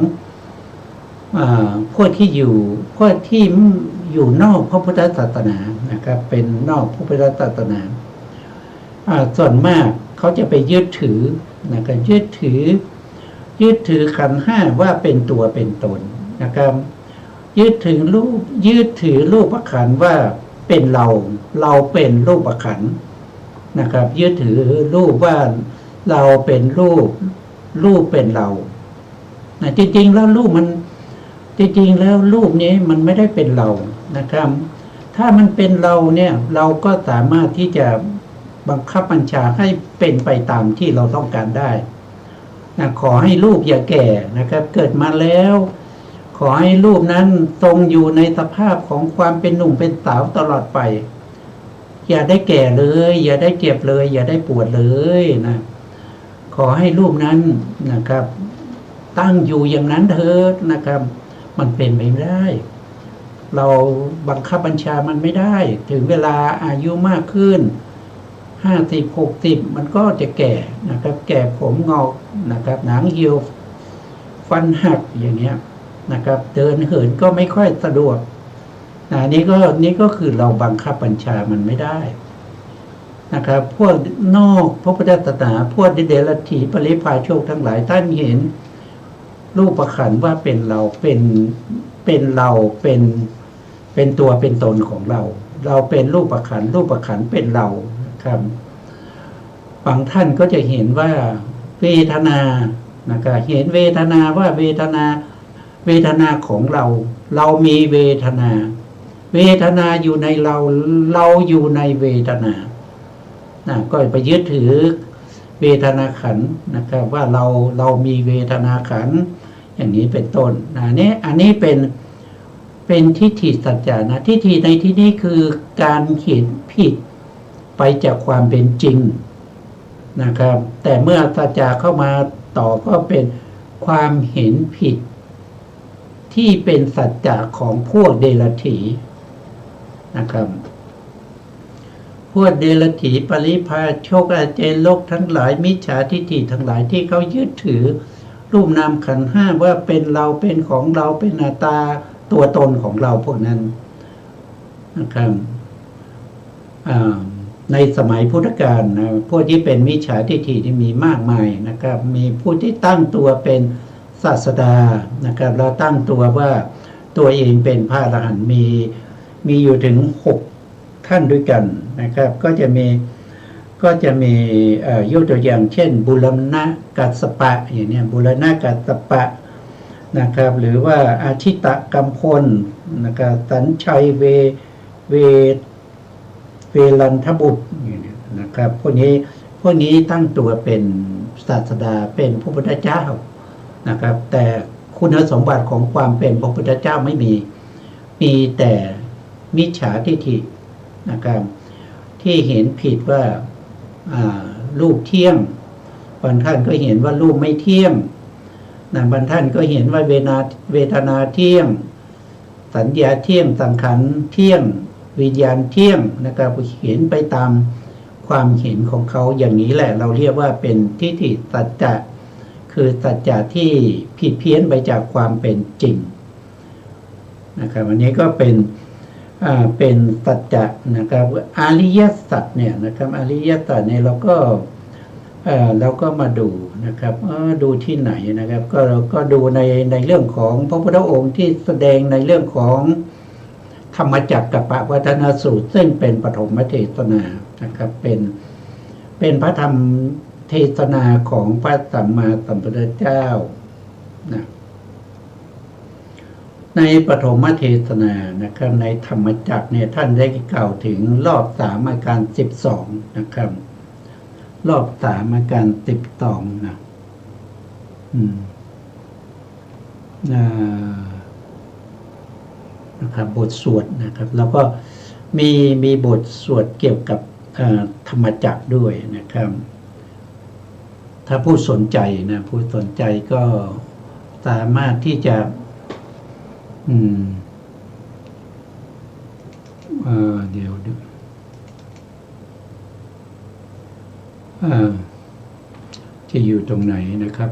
พวกที่อยู่นอกพระพุทธศาสนานะครับเป็นนอกพระพุทธศาสนาส่วนมากเขาจะไปยึดถือนะครับยึดถือขันธ์5ว่าเป็นตัวเป็นตนนะครับยึดถือรูปขันธ์ว่าเป็นเราเป็นรูปขันธ์นะครับยึดถือรูปว่าเราเป็นรูปเป็นเราจริงๆแล้วรูปนี้มันไม่ได้เป็นเรานะครับถ้ามันเป็นเราเนี่ยเราก็สามารถที่จะ บังคับบัญชาให้เป็นไปตามที่เราต้องการได้นะขอให้รูปอย่าแก่นะครับ เกิดมาแล้ว ขอให้รูปนั้นทรงอยู่ในสภาพของความเป็นหนุ่มเป็นสาวตลอดไป อย่าได้แก่เลย อย่าได้เจ็บเลย อย่าได้ปวดเลยนะขอให้รูปนั้นนะครับ ตั้งอยู่อย่างนั้นเถิดนะครับ มันเป็นไปไม่ได้ เราบังคับบัญชามันไม่ได้ ถึงเวลาอายุมากขึ้น50-60มันก็จะแก่นะครับ แก่ผมงอกนะครับ หนังเหี่ยวฟันหักอย่างเงี้ยนะครับ เดินเหินก็ไม่ค่อยสะดวกนี่ก็คือเราบังคับบัญชามันไม่ได้นะครับ พวกนอกพระพุทธศาสนาพวกเดรัจฉีปริพาโชคทั้งหลายท่านเห็นรูปขันธ์ว่าเป็นเราเป็นเราเป็นตัวเป็นตนของเรา เราเป็นรูปขันธ์เป็นเราครับบางท่านก็จะเห็นว่าเวทนานะครับเห็นเวทนาว่าเวทนาของเรามีเวทนาอยู่ในเราอยู่ในเวทนาก็ไปยึดถือเวทนาขันธ์นะครับว่าเรามีเวทนาขันธ์อย่างนี้เป็นต้นอันนี้เป็นทิฏฐิสัจจานะทิฏฐิในที่นี้คือการเห็นผิดไปจากความเป็นจริงนะครับแต่เมื่อสัจจะเข้ามาต่อก็เป็นความเห็นผิดที่เป็นสัจจะของพวกเดรัจฉีนะครับพวกเดรัจฉีปริพาโชคอาเจนโลกทั้งหลายมิจฉาทิฏฐิทั้งหลายที่เขายึดถือรูปนามขันธ์ห้าว่าเป็นเราเป็นของเราเป็นอัตตาตัวตนของเราพวกนั้นนะครับในสมัยพุทธกาลนะพวกที่เป็นมิจฉาทิฏฐิที่มีมากมายนะครับมีผู้ที่ตั้งตัวเป็นศาสดานะครับเราตั้งตัวว่าตัวเองเป็นพระอรหันต์มีอยู่ถึง6ท่านด้วยกันนะครับก็จะมียกตัวอย่างเช่นบุรณกัสสปะอย่างนี้บุรณกัสสปะนะครับหรือว่าอาชิตกัมพลนะครับสัญชัยเวลันทบุตรอย่างนี้นะครับพวกนี้ตั้งตัวเป็นศาสดาเป็นพระพุทธเจ้านะครับแต่คุณสมบัติของความเป็นพระพุทธเจ้าไม่มีแต่มิจฉาทิฏฐินะครับที่เห็นผิดว่ารูปเที่ยงบางท่านก็เห็นว่ารูปไม่เที่ยงบางท่านก็เห็นว่าเวทนาเที่ยงสัญญาเที่ยงสังขารเที่ยงวิญญาณเที่ยงนะครับเห็นไปตามความเห็นของเขาอย่างนี้แหละเราเรียกว่าเป็นทิฏฐิสัจจะคือสัจจะที่ผิดเพี้ยนไปจากความเป็นจริงนะครับอันนี้ก็เป็นสัจจะนะครับอริยสัจเนี่ยนะครับอริยสัจเนี่ยเราก็มาดูนะครับดูที่ไหนนะครับก็ดูในเรื่องของพระพุทธองค์ที่แสดงในเรื่องของธรรมจักรกับปวัตนสูตรซึ่งเป็นปฐมเทศนานะครับเป็นพระธรรมเทศนาของพระสัมมาสัมพุทธเจ้านะในปฐมเทศนานะครับในธรรมจักรเนี่ยท่านได้กล่าวถึงรอบ3อาการ12นะครับรอบ3อาการ12นะครับบทสวดนะครับแล้วก็มีบทสวดเกี่ยวกับธรรมจักรด้วยนะครับถ้าผู้สนใจก็สามารถที่จะเดี๋ยวจะอยู่ตรงไหนนะครับ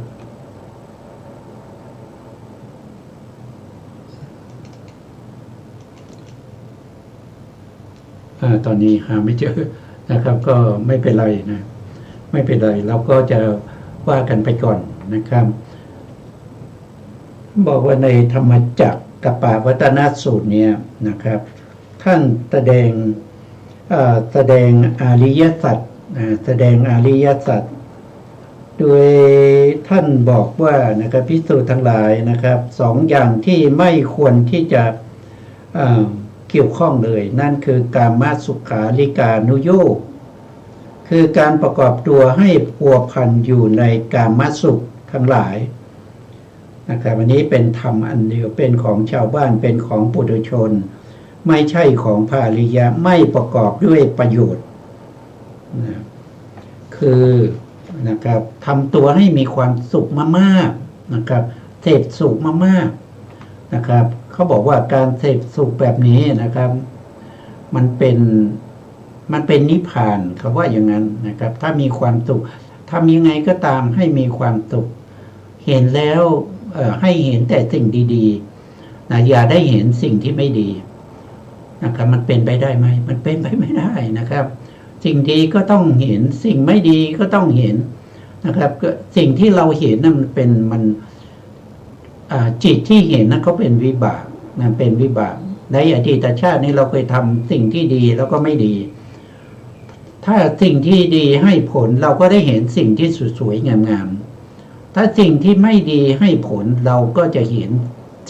ตอนนี้หาไม่เจอนะครับก็ไม่เป็นไรนะไม่เป็นไรเราก็จะว่ากันไปก่อนนะครับบอกว่าในธรรมจักรกับปวัตนสูตรเนี่ยนะครับท่านแสดงอริยสัจโดยท่านบอกว่านะครับภิกษุทั้งหลายนะครับ2อย่างที่ไม่ควรที่จะเกี่ยวข้องเลยนั่นคือกามสุขาริกานุโยค คือการประกอบตัวให้พัวพันอยู่ในกามสุขทั้งหลายนะครับอันนี้เป็นธรรมอันเดียวเป็นของชาวบ้านเป็นของปุถุชนไม่ใช่ของพระอริยะไม่ประกอบด้วยประโยชน์นะคือนะครับทำตัวให้มีความสุขมากๆนะครับเสพสุขมากๆนะครับเขาบอกว่าการเสพสุขแบบนี้นะครับมันเป็นนิพพานเขาว่าอย่างนั้นนะครับถ้ามีความสุขทำยังไงก็ตามให้มีความสุขเห็นแล้วให้เห็นแต่สิ่งดีๆนะอย่าได้เห็นสิ่งที่ไม่ดีนะครับมันเป็นไปได้ไหมมันเป็นไปไม่ได้นะครับสิ่งดีก็ต้องเห็นสิ่งไม่ดีก็ต้องเห็นนะครับสิ่งที่เราเห็นนั้นมันจิตที่เห็นนั้นเขาเป็นวิบากนะเป็นวิบากในอดีตชาตินี้เราเคยทำสิ่งที่ดีแล้วก็ไม่ดีถ้าสิ่งที่ดีให้ผลเราก็ได้เห็นสิ่งที่สวยๆงามๆถ้าสิ่งที่ไม่ดีให้ผลเราก็จะเห็น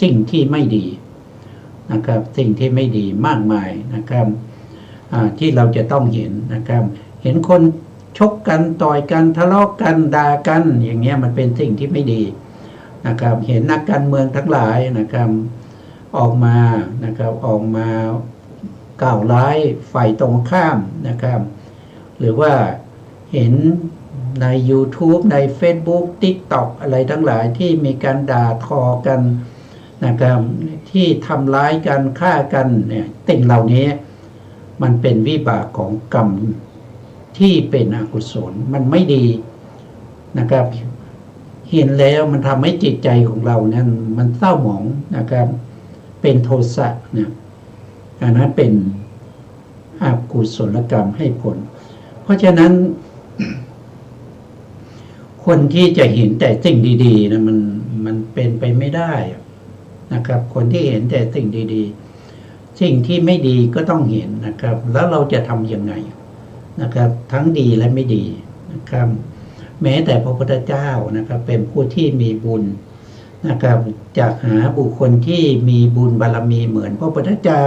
สิ่งที่ไม่ดีนะครับสิ่งที่ไม่ดีมากมายนะครับที่เราจะต้องเห็นนะครับเห็นคนชกกันต่อยกันทะเลาะกันด่ากันอย่างเงี้ยมันเป็นสิ่งที่ไม่ดีนะครับเห็นนักการเมืองทั้งหลายนะครับออกมากล่าวร้ายฝ่ายตรงข้ามนะครับหรือว่าเห็นใน YouTube ใน Facebook TikTok อะไรทั้งหลายที่มีการด่าทอกันนะครับที่ทำร้ายกันฆ่ากันเนี่ยสิ่งเหล่านี้มันเป็นวิบากของกรรมที่เป็นอกุศลมันไม่ดีนะครับเห็นแล้วมันทำให้จิตใจของเรานั้นมันเศร้าหมองนะครับเป็นโทสะนะอันนั้นเป็นอกุศลกรรมให้ผลเพราะฉะนั้น คนที่จะเห็นแต่สิ่งดีๆนะมันเป็นไปไม่ได้นะครับคนที่เห็นแต่สิ่งดีๆสิ่งที่ไม่ดีก็ต้องเห็นนะครับแล้วเราจะทำยังไงนะครับทั้งดีและไม่ดีนะครับแม้แต่พระพุทธเจ้านะครับเป็นผู้ที่มีบุญนะครับจากหาบุคคลที่มีบุญบารมีเหมือนพระพุทธเจ้า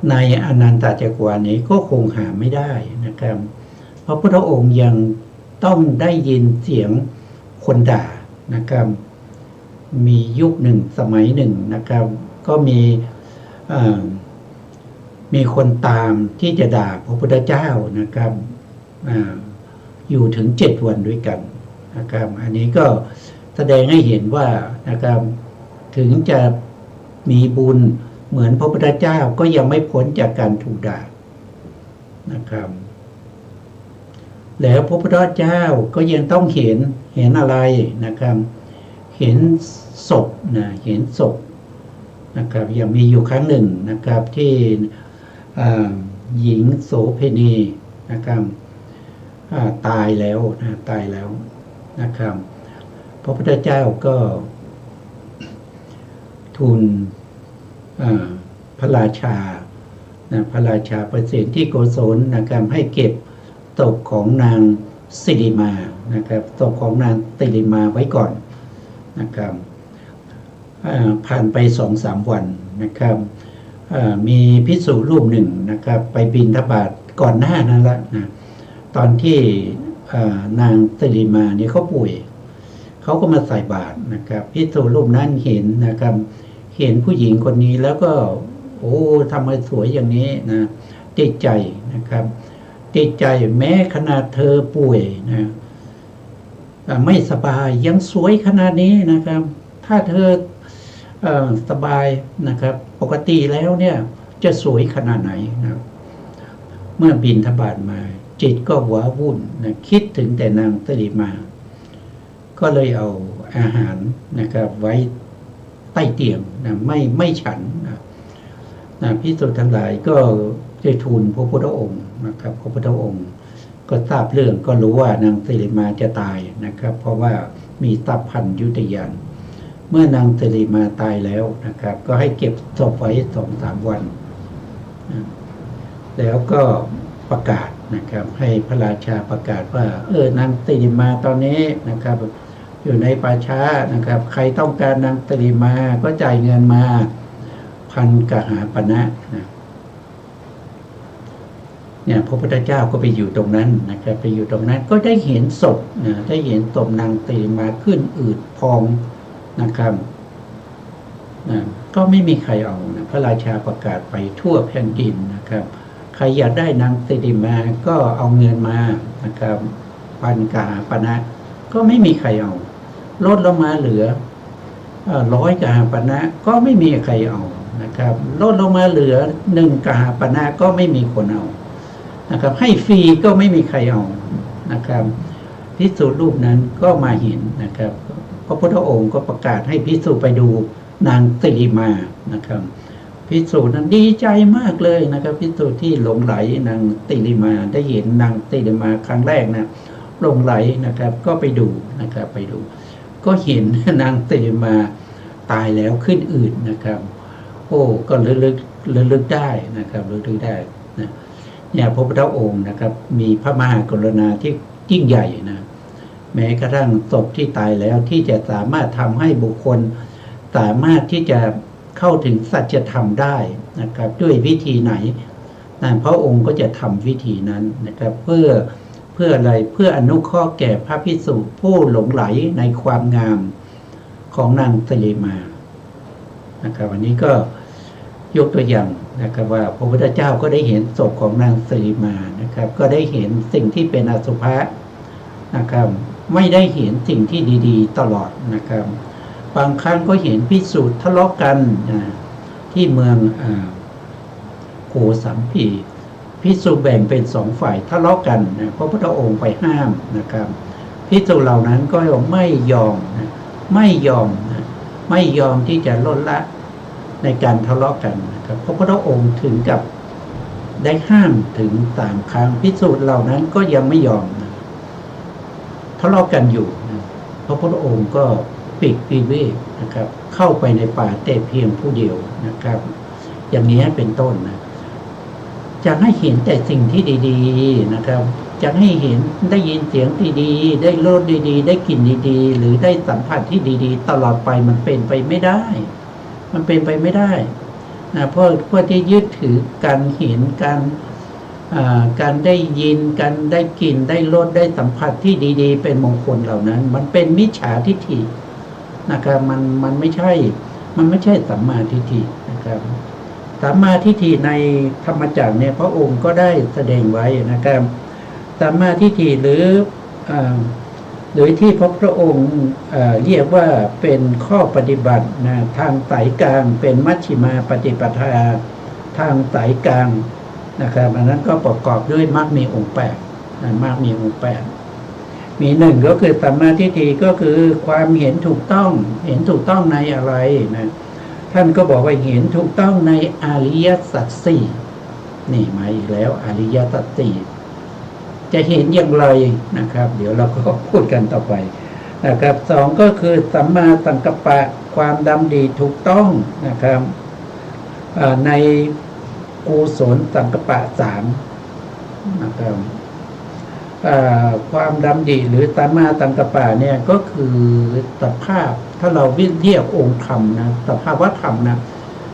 ในอนันตจักรวาลนี้ก็คงหาไม่ได้นะครับพระพุทธองค์ยังต้องได้ยินเสียงคนด่านะครับมียุคหนึ่งสมัยหนึ่งนะครับก็มีคนตามที่จะด่าพระพุทธเจ้านะครับอยู่ถึง7 วันด้วยกันนะครับอันนี้ก็แสดงให้เห็นว่านะครับถึงจะมีบุญเหมือนพระพุทธเจ้าก็ยังไม่พ้นจากการถูกด่านะครับแล้วพระพุทธเจ้าก็ยังต้องเห็นอะไรนะครับเห็นศพนะเห็นศพนะครับยังมีอยู่ครั้งหนึ่งนะครับที่หญิงโสเภณีนะครับตายแล้วนะครับพระพุทธเจ้าก็ทูลพระราชาประสิทธิโกศลนะครับให้เก็บศพของนางสิริมานะครับศพของนางสิริมาไว้ก่อนนะครับผ่านไป 2-3 วันนะครับมีภิกษุรูปหนึ่งนะครับไปบิณฑบาตก่อนหน้านั้นละนะตอนที่นางสิริมาเนี่ยเขาป่วยเขาก็มาใส่บาตรนะครับภิกษุรูปนั้นเห็นนะครับเห็นผู้หญิงคนนี้แล้วก็โอ้ทำไมสวยอย่างนี้นะติดใจนะครับติดใจแม้ขนาดเธอป่วยนะไม่สบายยังสวยขนาดนี้นะครับถ้าเธอสบายนะครับปกติแล้วเนี่ยจะสวยขนาดไหนนะเมื่อบิณฑบาตมาจิตก็ว้าวุ่นนะคิดถึงแต่นางสิริมาก็เลยเอาอาหารนะครับไว้ใต้เตียงนะไม่ฉันนะภิกษุทั้งหลายก็ได้ทูลพระพุทธองค์นะครับพระพุทธองค์ก็ทราบเรื่องก็รู้ว่านางสิริมาจะตายนะครับเพราะว่ามีตัพพัญยุตยานเมื่อนางสิริมาตายแล้วนะครับก็ให้เก็บศพไว้ 2-3 วันนะแล้วก็ประกาศนะครับให้พระราชาประกาศว่านางสิริมาตอนนี้นะครับอยู่ในป่าช้านะครับใครต้องการนางสิริมาก็จ่ายเงินมา1,000 กหาปณะนะ เนี่ยพระพุทธเจ้าก็ไปอยู่ตรงนั้นนะครับไปอยู่ตรงนั้นก็ได้เห็นศพนะได้เห็นศพนางตีมาขึ้นอืดพองนะครับนะก็ไม่มีใครเอานะพระราชาประกาศไปทั่วแผ่นดินนะครับใครอยากได้นางตีมาก็เอาเงินมานะครับปันกาปณะก็ไม่มีใครเอาลดลงมาเหลือ100 กหาปณะก็ไม่มีใครเอานะครับลดลงมาเหลือ1 กหาปณะก็ไม่มีคนเอานะครับให้ฟรีก็ไม่มีใครเอานะครับภิกษุรูปนั้นก็มาเห็นนะครับพระพุทธองค์ก็ประกาศให้ภิกษุไปดูนางสิริมานะครับภิกษุนั้นดีใจมากเลยนะครับภิกษุที่หลงไหลนางสิริมาได้เห็นนางสิริมาครั้งแรกนะหลงไหลนะครับก็ไปดูนะครับไปดูก็เห็นนางสิริมาตายแล้วขึ้นอืดนะครับโอ้ก็ระลึกได้นะครับระลึกได้นะเนี่ยพระพุทธองค์นะครับมีพระมหากรุณาที่ยิ่งใหญ่นะแม้กระทั่งศพที่ตายแล้วที่จะสามารถทำให้บุคคลสามารถที่จะเข้าถึงสัจธรรมได้นะครับด้วยวิธีไหนนะพระองค์ก็จะทำวิธีนั้นนะครับเพื่ออะไรเพื่ออนุเคราะห์แก่พระภิกษุผู้หลงไหลในความงามของนางสิริมานะครับวันนี้ก็ยกตัวอย่างนะครับว่าพระพุทธเจ้าก็ได้เห็นศพของนางสิริมานะครับก็ได้เห็นสิ่งที่เป็นอสุภะนะครับไม่ได้เห็นสิ่งที่ดีๆตลอดนะครับบางครั้งก็เห็นภิกษุทะเลาะกันที่เมืองโกสัมพีภิกษุแบ่งเป็น2 ฝ่ายทะเลาะกันนะพระพุทธองค์ไปห้ามนะครับภิกษุเหล่านั้นก็ไม่ยอมไม่ยอมที่จะลดละในการทะเลาะกันนะครับพระพุทธองค์ถึงกับได้ห้ามถึง3 ครั้งภิกษุเหล่านั้นก็ยังไม่ยอมนะทะเลาะกันอยู่นะพระพุทธองค์ก็ปิดวิเวกนะครับเข้าไปในป่าแต่เพียงผู้เดียวนะครับอย่างนี้เป็นต้นนะจะให้เห็นแต่สิ่งที่ดีๆนะครับจะให้เห็นได้ยินเสียงดีๆได้รสดีๆได้กลิ่นดีๆหรือได้สัมผัสที่ดีๆตลอดไปมันเป็นไปไม่ได้มันเป็นไปไม่ได้นะเพราะที่ยึดถือการเห็นการได้ยินการได้กลิ่นได้รสได้สัมผัสที่ดีๆเป็นมงคลเหล่านั้นมันเป็นมิจฉาทิฏฐินะครับมันไม่ใช่สัมมาทิฏฐินะครับสัมมาทิฏฐิในธรรมจักรเนี่ยพระองค์ก็ได้แสดงไว้นะครับสัมมาทิฏฐิหรือที่พระพุทธองค์เรียกว่าเป็นข้อปฏิบัตินะทางสายกลางเป็นมัชฌิมาปฏิปทาทางสายกลางนะครับอันนั้นก็ประกอบด้วยมรรคมีองค์8นะมรรคมีองค์8มี1ก็คือสัมมาทิฏฐิก็คือความเห็นถูกต้องในอะไรนะท่านก็บอกว่าเห็นถูกต้องในอริยสัจ4นี่มาอีกแล้วอริยสัจ4จะเห็นอย่างไรนะครับเดี๋ยวเราก็พูดกันต่อไปนะครับ2ก็คือสัมมาสังกัปปะความดำริถูกต้องนะครับในกุศลสังกัปปะ3นะครับความดำริหรือสัมมาสังกัปปะเนี่ยก็คือสภาพถ้าเราเรียกองค์ธรรมนะสภาวะธรรมนะ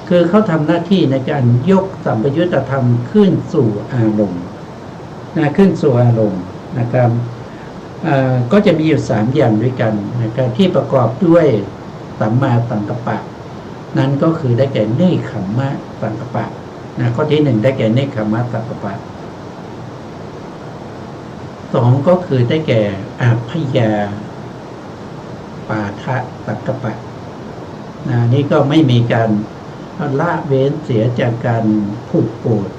คือเขาทำหน้าที่ในการยกสัมปยุตธรรมขึ้นสู่อารมณ์ขึ้นสู่อารมณ์นะครับก็จะมีอยู่3อย่างด้วยกันนะครับที่ประกอบด้วยสัมมาสังกัปปะนั้นก็คือได้แก่เนคขมมะสังกัปปะนะข้อที่1ได้แก่เนคขมมะสังกัปปะ2ก็คือได้แก่อภัยยาปาทะสังกัปปะนี่ก็ไม่มีการละเว้นเสียจากการผูกโกรธ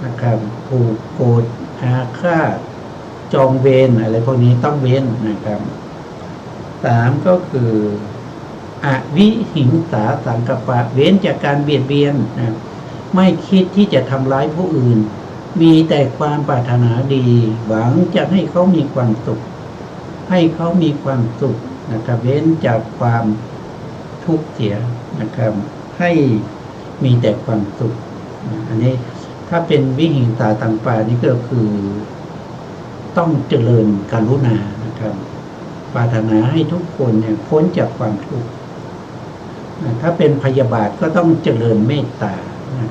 นะครับผูกโกรธอาฆาตจองเวรอะไรพวกนี้ต้องเว้นนะครับ3ก็คืออวิหิงสาสังกัปปะเว้นจากการเบียดเบียนนะไม่คิดที่จะทำร้ายผู้อื่นมีแต่ความปรารถนาดีหวังจะให้เขามีความสุขนะครับเว้นจากความทุกข์เสียนะครับให้มีแต่ความสุขอันนี้ถ้าเป็นวิหิงสาสังกัปปะนี่ก็คือต้องเจริญกรุณานะครับปรารถนาให้ทุกคนเนี่ยพ้นจากความทุกข์ถ้าเป็นพยาบาทก็ต้องเจริญเมตตา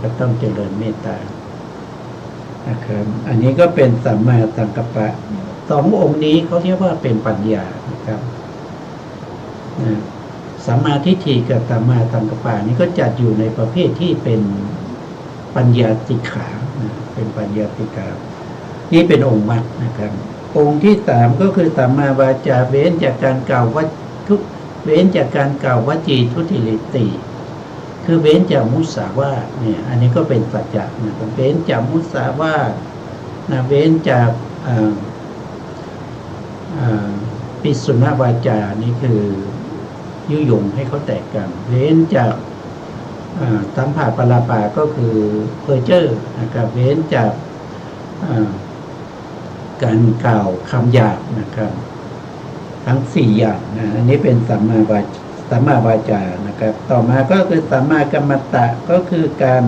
ก็ต้องเจริญเมตตา นะครับอันนี้ก็เป็นสัมมาสังกัปปะสององค์นี้เขาเรียกว่าเป็นปัญญานะครับนะสัมมาทิฏฐิกับสัมมาสังกัปปะนี้ก็จัดอยู่ในประเภทที่เป็นปัญญาสิกขานะเป็นปัญญาสิกขานี่เป็นองค์มรรคนะครับ องค์ที่สามก็คือสัมมาวาจาเว้นจากการกล่าววัตถุเว้นจากการกล่าววจีทุติยติคือเว้นจากมุสาวาทเนี่ยอันนี้ก็เป็นสัจจะนะเว้นจากมุสาวาทนะเว้นจากปิสุณวาจานี่คือยุยงให้เขาแตกกันเว้นจากสัมภาปลาปาก็คือเพอร์เจอร์นะครับเว้นจากการกล่าวคำหยาบนะครับทั้ง4อย่างนะอันนี้เป็นสัมมาวาจานะครับต่อมาก็คือสัมมากัมมันตะก็คือการ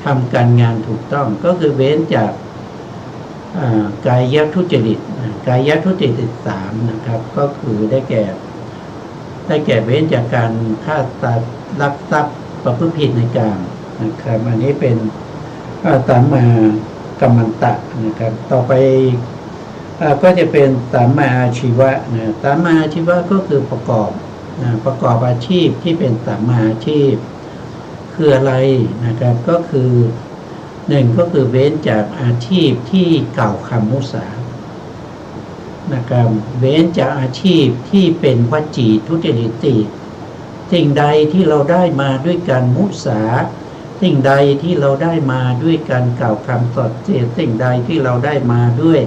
ทำการงานถูกต้องก็คือเว้นจากกายทุจริตกายทุจริต3นะครับก็คือได้แก่เว้นจากการฆ่าสัตว์ลักทรัพย์ประพฤติผิดในกามนะครับอันนี้เป็นสัมมากัมมันตะนะครับต่อไปก็จะเป็นสัมมาอาชีวะนะสัมมาอาชีวะก็คือประกอบอาชีพที่เป็นสัมมาอาชีพคืออะไรนะครับก็คือ1ก็คือเว้นจากอาชีพที่กล่าวคำมุสานะครับเว้นจากอาชีพที่เป็นวจีทุจริตสิ่งใดที่เราได้มาด้วยการมุสาสิ่งใดที่เราได้มาด้วยการกล่าวคำสอดเสียดสิ่งใดที่เราได้มาด้วย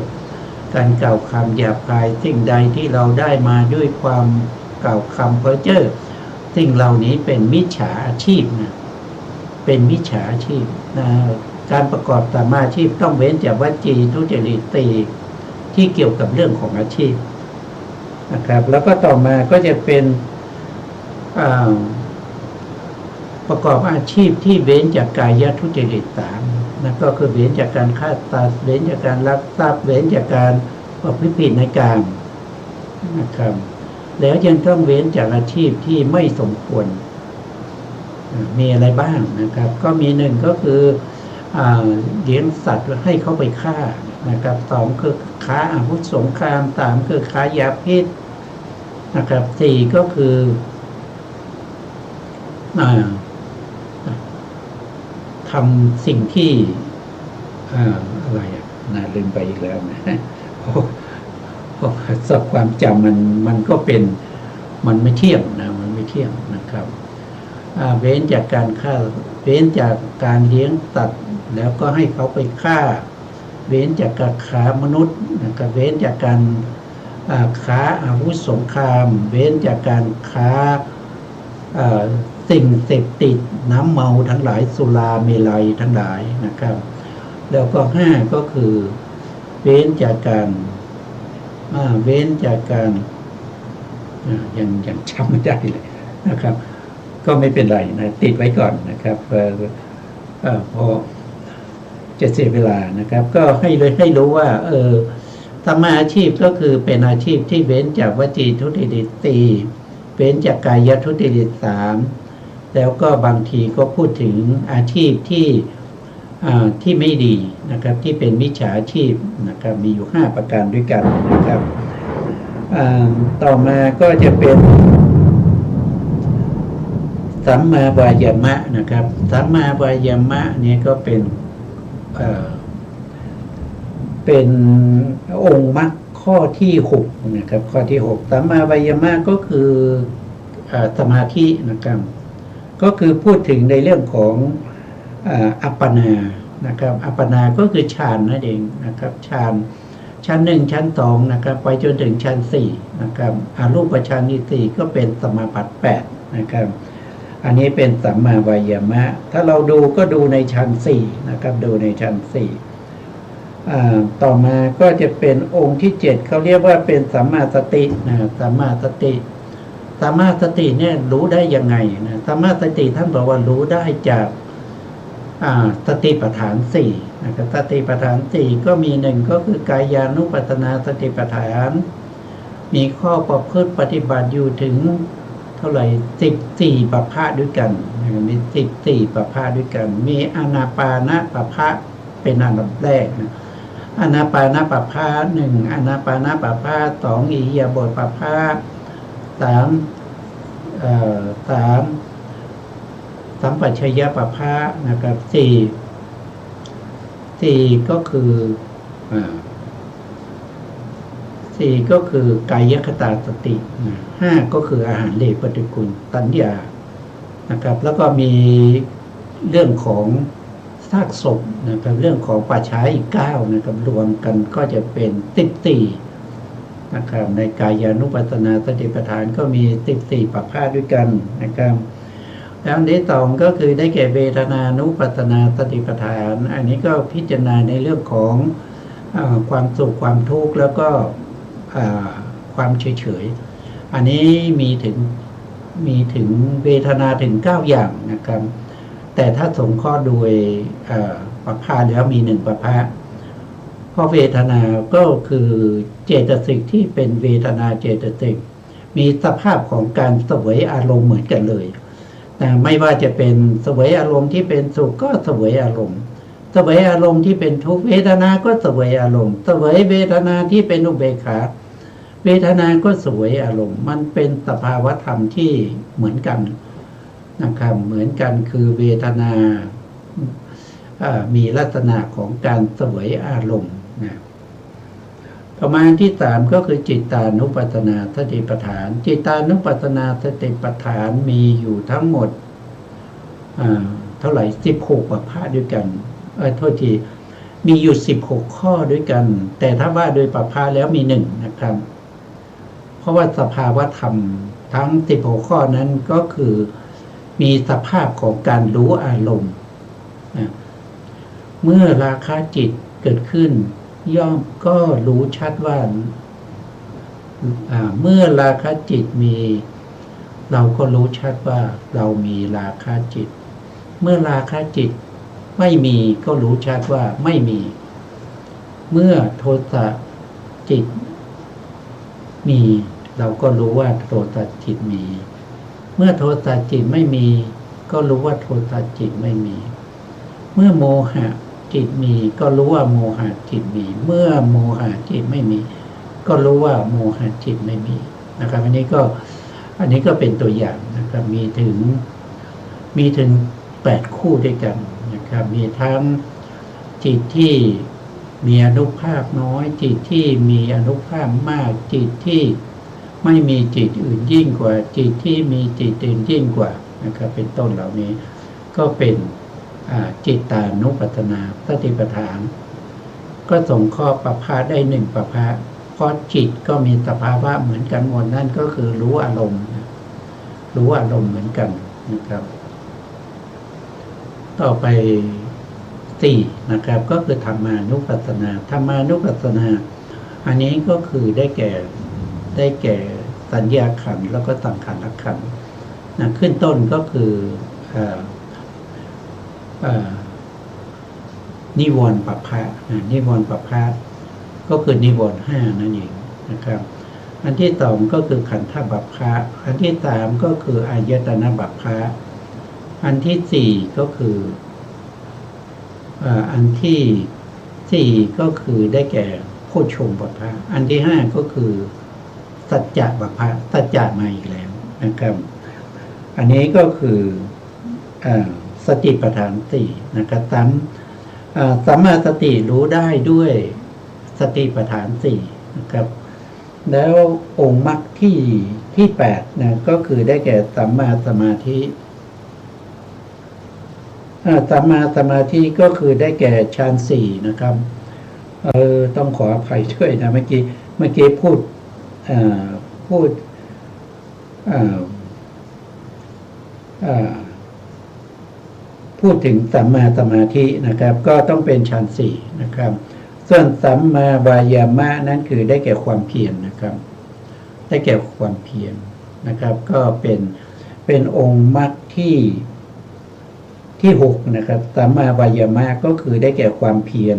การกล่าวคำหยาบคายสิ่งใดที่เราได้มาด้วยความกล่าวคำเพ้อเจ้อสิ่งเหล่านี้เป็นมิจฉาอาชีพนะเป็นมิจฉาอาชีพนะการประกอบสัมมาอาชีพต้องเว้นจากวจีทุจริตที่เกี่ยวกับเรื่องของอาชีพนะครับแล้วก็ต่อมาก็จะเป็นประกอบอาชีพที่เว้นจากกายทุจริต3นะก็คือเว้นจากการฆ่าสัตว์เว้นจากการลักทรัพย์เว้นจากการประพฤติผิดในกามนะครับแล้วยังต้องเว้นจากอาชีพที่ไม่สมควรมีอะไรบ้างนะครับก็มี1ก็คือเลี้ยงสัตว์ให้เขาไปฆ่านะครับ2คือค้าอาวุธสงคราม3คือค้ายาพิษนะครับ4ก็คือทำสิ่งที่อะไรลืมไปอีกแล้วนะเพราะสับความจำมันก็เป็นมันไม่เที่ยงนะมันไม่เที่ยงนะครับเว้นจากการฆ่าเว้นจากการเลี้ยงสัตว์แล้วก็ให้เขาไปฆ่าเว้นจากการค้ามนุษย์นะครับเว้นจากการค้าอาวุธสงครามเว้นจากการค้าสิ่งเสพติดน้ำเมาทั้งหลายสุราเมลัยทั้งหลายนะครับแล้วก็5ก็คือเว้นจากการยังจำไม่ได้เลยนะครับก็ไม่เป็นไรนะติดไว้ก่อนนะครับพอจะเสียเวลานะครับก็ให้รู้ว่าสัมมาอาชีพก็คือเป็นอาชีพที่เว้นจากวจีทุจริต4เว้นจากกายทุจริต3แล้วก็บางทีก็พูดถึงอาชีพที่ไม่ดีนะครับที่เป็นมิจฉาชีพนะครับมีอยู่5ประการด้วยกันนะครับต่อมาก็จะเป็นสัมมาวายามะนะครับสัมมาวายามะเนี่ยก็เป็นองค์มรรคข้อที่6นะครับข้อที่6สัมมาวายามะก็คือสมาธินะครับก็คือพูดถึงในเรื่องของอัปปนานะครับอัปปนาก็คือฌานนั่นเองนะครับฌานชั้น1ชั้น2นะครับไปจนถึงชั้น4นะครับอรูปฌานที่4ก็เป็นสมาบัติ8นะครับอันนี้เป็นสัมมาวายามะถ้าเราดูก็ดูในชั้น4นะครับดูในชั้น4ต่อมาก็จะเป็นองค์ที่7เขาเรียกว่าเป็นสัมมาสตินะสัมมาสติเนี่ยรู้ได้ยังไงนะสัมมาสติท่านบอกว่ารู้ได้จากสติปัฏฐาน4นะครับสติปัฏฐาน4ก็มี1ก็คือกายานุปัสสนาสติปัฏฐานมีข้อประพฤติปฏิบัติอยู่ถึงเท่าไหร่14ประภาด้วยกันมี14ประภาด้วยกันมีอานาปานประภา เป็นอันดับแรกนะอานาปานปภาหนึ่งอานาปานปภาสองอิริยาบถปภาสามสามสัมปชัญญะปภานะครับสี่ก็คือสี่ก็คือกายคตาสติห้าก็คืออาหารเลปฏิกูลตัญญานะครับแล้วก็มีเรื่องของซากศพนะครับเรื่องของป่าช้าอีก9นะครับรวมกันก็จะเป็น14นะครับในกายานุปัสสนาสติปัฏฐานก็มี14ประเภทด้วยกันนะครับแล้วอันที่สองก็คือได้แก่เวทนานุปัสสนาสติปัฏฐานอันนี้ก็พิจารณาในเรื่องของความสุขความทุกข์แล้วก็ความเฉยๆอันนี้มีถึงเวทนาถึง9อย่างนะครับแต่ถ้าสงเคราะห์โดยประภาแล้วมี1ประภาเพราะเวทนาก็คือเจตสิกที่เป็นเวทนาเจตสิกมีสภาพของการเสวยอารมณ์เหมือนกันเลยแต่ไม่ว่าจะเป็นเสวยอารมณ์ที่เป็นสุขก็เสวยอารมณ์เสวยอารมณ์ที่เป็นทุกขเวทนาก็เสวยอารมณ์เสวยเวทนาที่เป็นอุเบกขาเวทนาก็เสวยอารมณ์มันเป็นสภาวธรรมที่เหมือนกันนะครับเหมือนกันคือเวทนามีลักษณะของการเสวยอารมณ์นะประมาณที่3ก็คือจิตตานุปัสสนาสติปัฏฐานจิตตานุปัสสนาสติปัฏฐานมีอยู่ทั้งหมดเท่าไหร่16ประเภทด้วยกันโทษทีมีอยู่16ข้อด้วยกันแต่ถ้าว่าโดยประเภทแล้วมี1นะครับเพราะว่าสภาวธรรมทั้ง16ข้อนั้นก็คือมีสภาพของการรู้อารมณ์เมื่อราคะจิตเกิดขึ้นย่อมก็รู้ชัดว่าเมื่อราคะจิตมีเราก็รู้ชัดว่าเรามีราคะจิตเมื่อราคะจิตไม่มีก็รู้ชัดว่าไม่มีเมื่อโทสะจิตมีเราก็รู้ว่าโทสะจิตมีเมื่อโทสะจิตไม่มีก็รู้ว่าโทสะจิตไม่มีเมื่อโมหะจิตมีก็รู้ว่าโมหะจิตมีเมื่อโมหะจิตไม่มีก็รู้ว่าโมหะจิตไม่มีนะครับอันนี้ก็เป็นตัวอย่างนะครับมีถึง8คู่ด้วยกันนะครับมีทั้งจิตที่มีอานุภาพน้อยจิตที่มีอานุภาพมากจิตที่ไม่มีจิตอื่นยิ่งกว่าจิตที่มีจิตอื่นยิ่งกว่านะครับเป็นต้นเหล่านี้ก็เป็นจิตตานุปัสสนาสติปัฏฐานก็ส่งข้อประภาได้1ประภาเพราะจิตก็มีสภาวะเหมือนกันหมดนั่นก็คือรู้อารมณ์เหมือนกันนะครับต่อไป4นะครับก็คือธรรมานุปัสสนาอันนี้ก็คือได้แก่สัญญาขันธ์แล้วก็สังขารขันธ์ขึ้นต้นก็คือนิวรณ์ปัปพะนิวรณ์ปัปพะก็คือนิวรณ์5นั่นเองนะครับอันที่2ก็คือขันธบัพพะอันที่3ก็คืออายตนะบัพพะอันที่4ก็คืออันที่4ก็คือได้แก่โพชฌงค์บัพพะอันที่5ก็คือสัจจะบัพพะสัจจะมาอีกแล้วนะครับอันนี้ก็คือสติปัฏฐาน4นะครับสัมมาสติรู้ได้ด้วยสติปัฏฐาน4นะครับแล้วองค์มรรคที่8นะก็คือได้แก่สัมมาสมาธิสัมมาสมาธิก็คือได้แก่ฌาน4นะครับต้องขออภัยด้วยนะเมื่อกี้พูดถึงสัมมาสมาธินะครับก็ต้องเป็นฌาน4นะครับส่วนสัมมาวายามะนั้นคือได้แก่ความเพียรนะครับได้แก่ความเพียรนะครับก็เป็นองค์มรรคที่6นะครับสัมมาวายามะก็คือได้แก่ความเพีย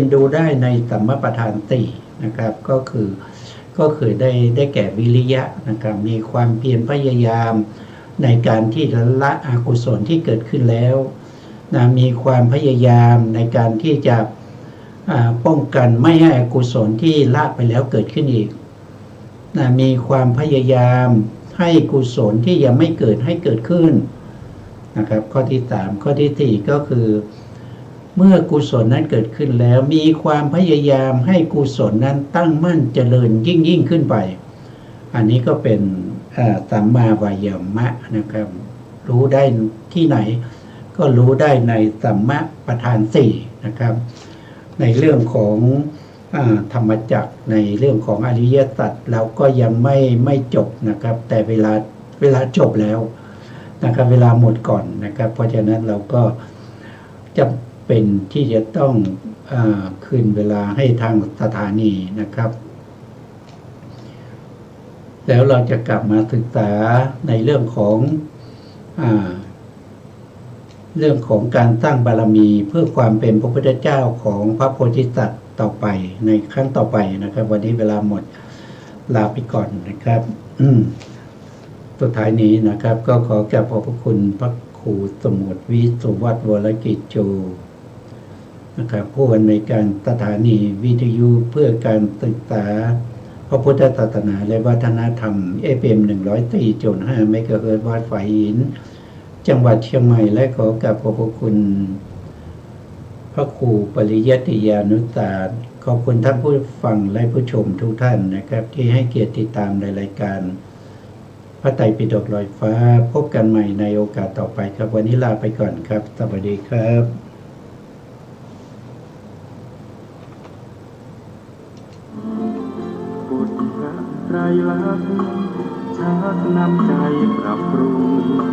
รดูได้ในสัมมาประธาน4นะครับก็คือได้แก่วิริยะนะครับมีความเพียรพยายามในการที่ละอกุศลที่เกิดขึ้นแล้ว นะมีความพยายามในการที่จะป้องกันไม่ให้อกุศลที่ละไปแล้วเกิดขึ้นอีกนะมีความพยายามให้กุศลที่ยังไม่เกิดให้เกิดขึ้นนะครับข้อที่3ข้อที่4ก็คือเมื่อกุศลนั้นเกิดขึ้นแล้วมีความพยายามให้กุศลนั้นตั้งมั่นเจริญยิ่งขึ้นไปอันนี้ก็เป็นสัมมาวายามะนะครับรู้ได้ที่ไหนก็รู้ได้ในสัมมประธาน4นะครับในเรื่องของธรรมจักรในเรื่องของอริยสัจเราก็ยังไม่จบนะครับแต่เวลาจบแล้วนะครับเวลาหมดก่อนนะครับเพราะฉะนั้นเราก็จะเป็นที่จะต้องคืนเวลาให้ทางสถานีนะครับแล้วเราจะกลับมาศึกษาในเรื่องของการสร้างบารมีเพื่อความเป็นพระพุทธเจ้าของพระโพธิสัตว์ต่อไปในครั้งต่อไปนะครับวันนี้เวลาหมดลาไปก่อนนะครับสุดท้ายนี้นะครับก็ขอกราบขอบพระคุณพระครูสมุทรวิสุวัฒน์วรกิจโจนะครับผู้อำนวยการสถานีวิทยุเพื่อการศึกษาพระพุทธศาสนาและวัฒนธรรม FM 104.5 เมกะเฮิรตซ์วัดฝายหินจังหวัดเชียงใหม่และขอกราบขอบพระคุณพระครูปริยัติยานุสาสขอบคุณท่านผู้ฟังและผู้ชมทุกท่านนะครับที่ให้เกียรติติดตามในรายการพระไตรปิฎกลอยฟ้าพบกันใหม่ในโอกาสต่อไปครับวันนี้ลาไปก่อนครับสวัสดีครับบุตรพระไตรลักษณ์ชักนำใจปรับปรุง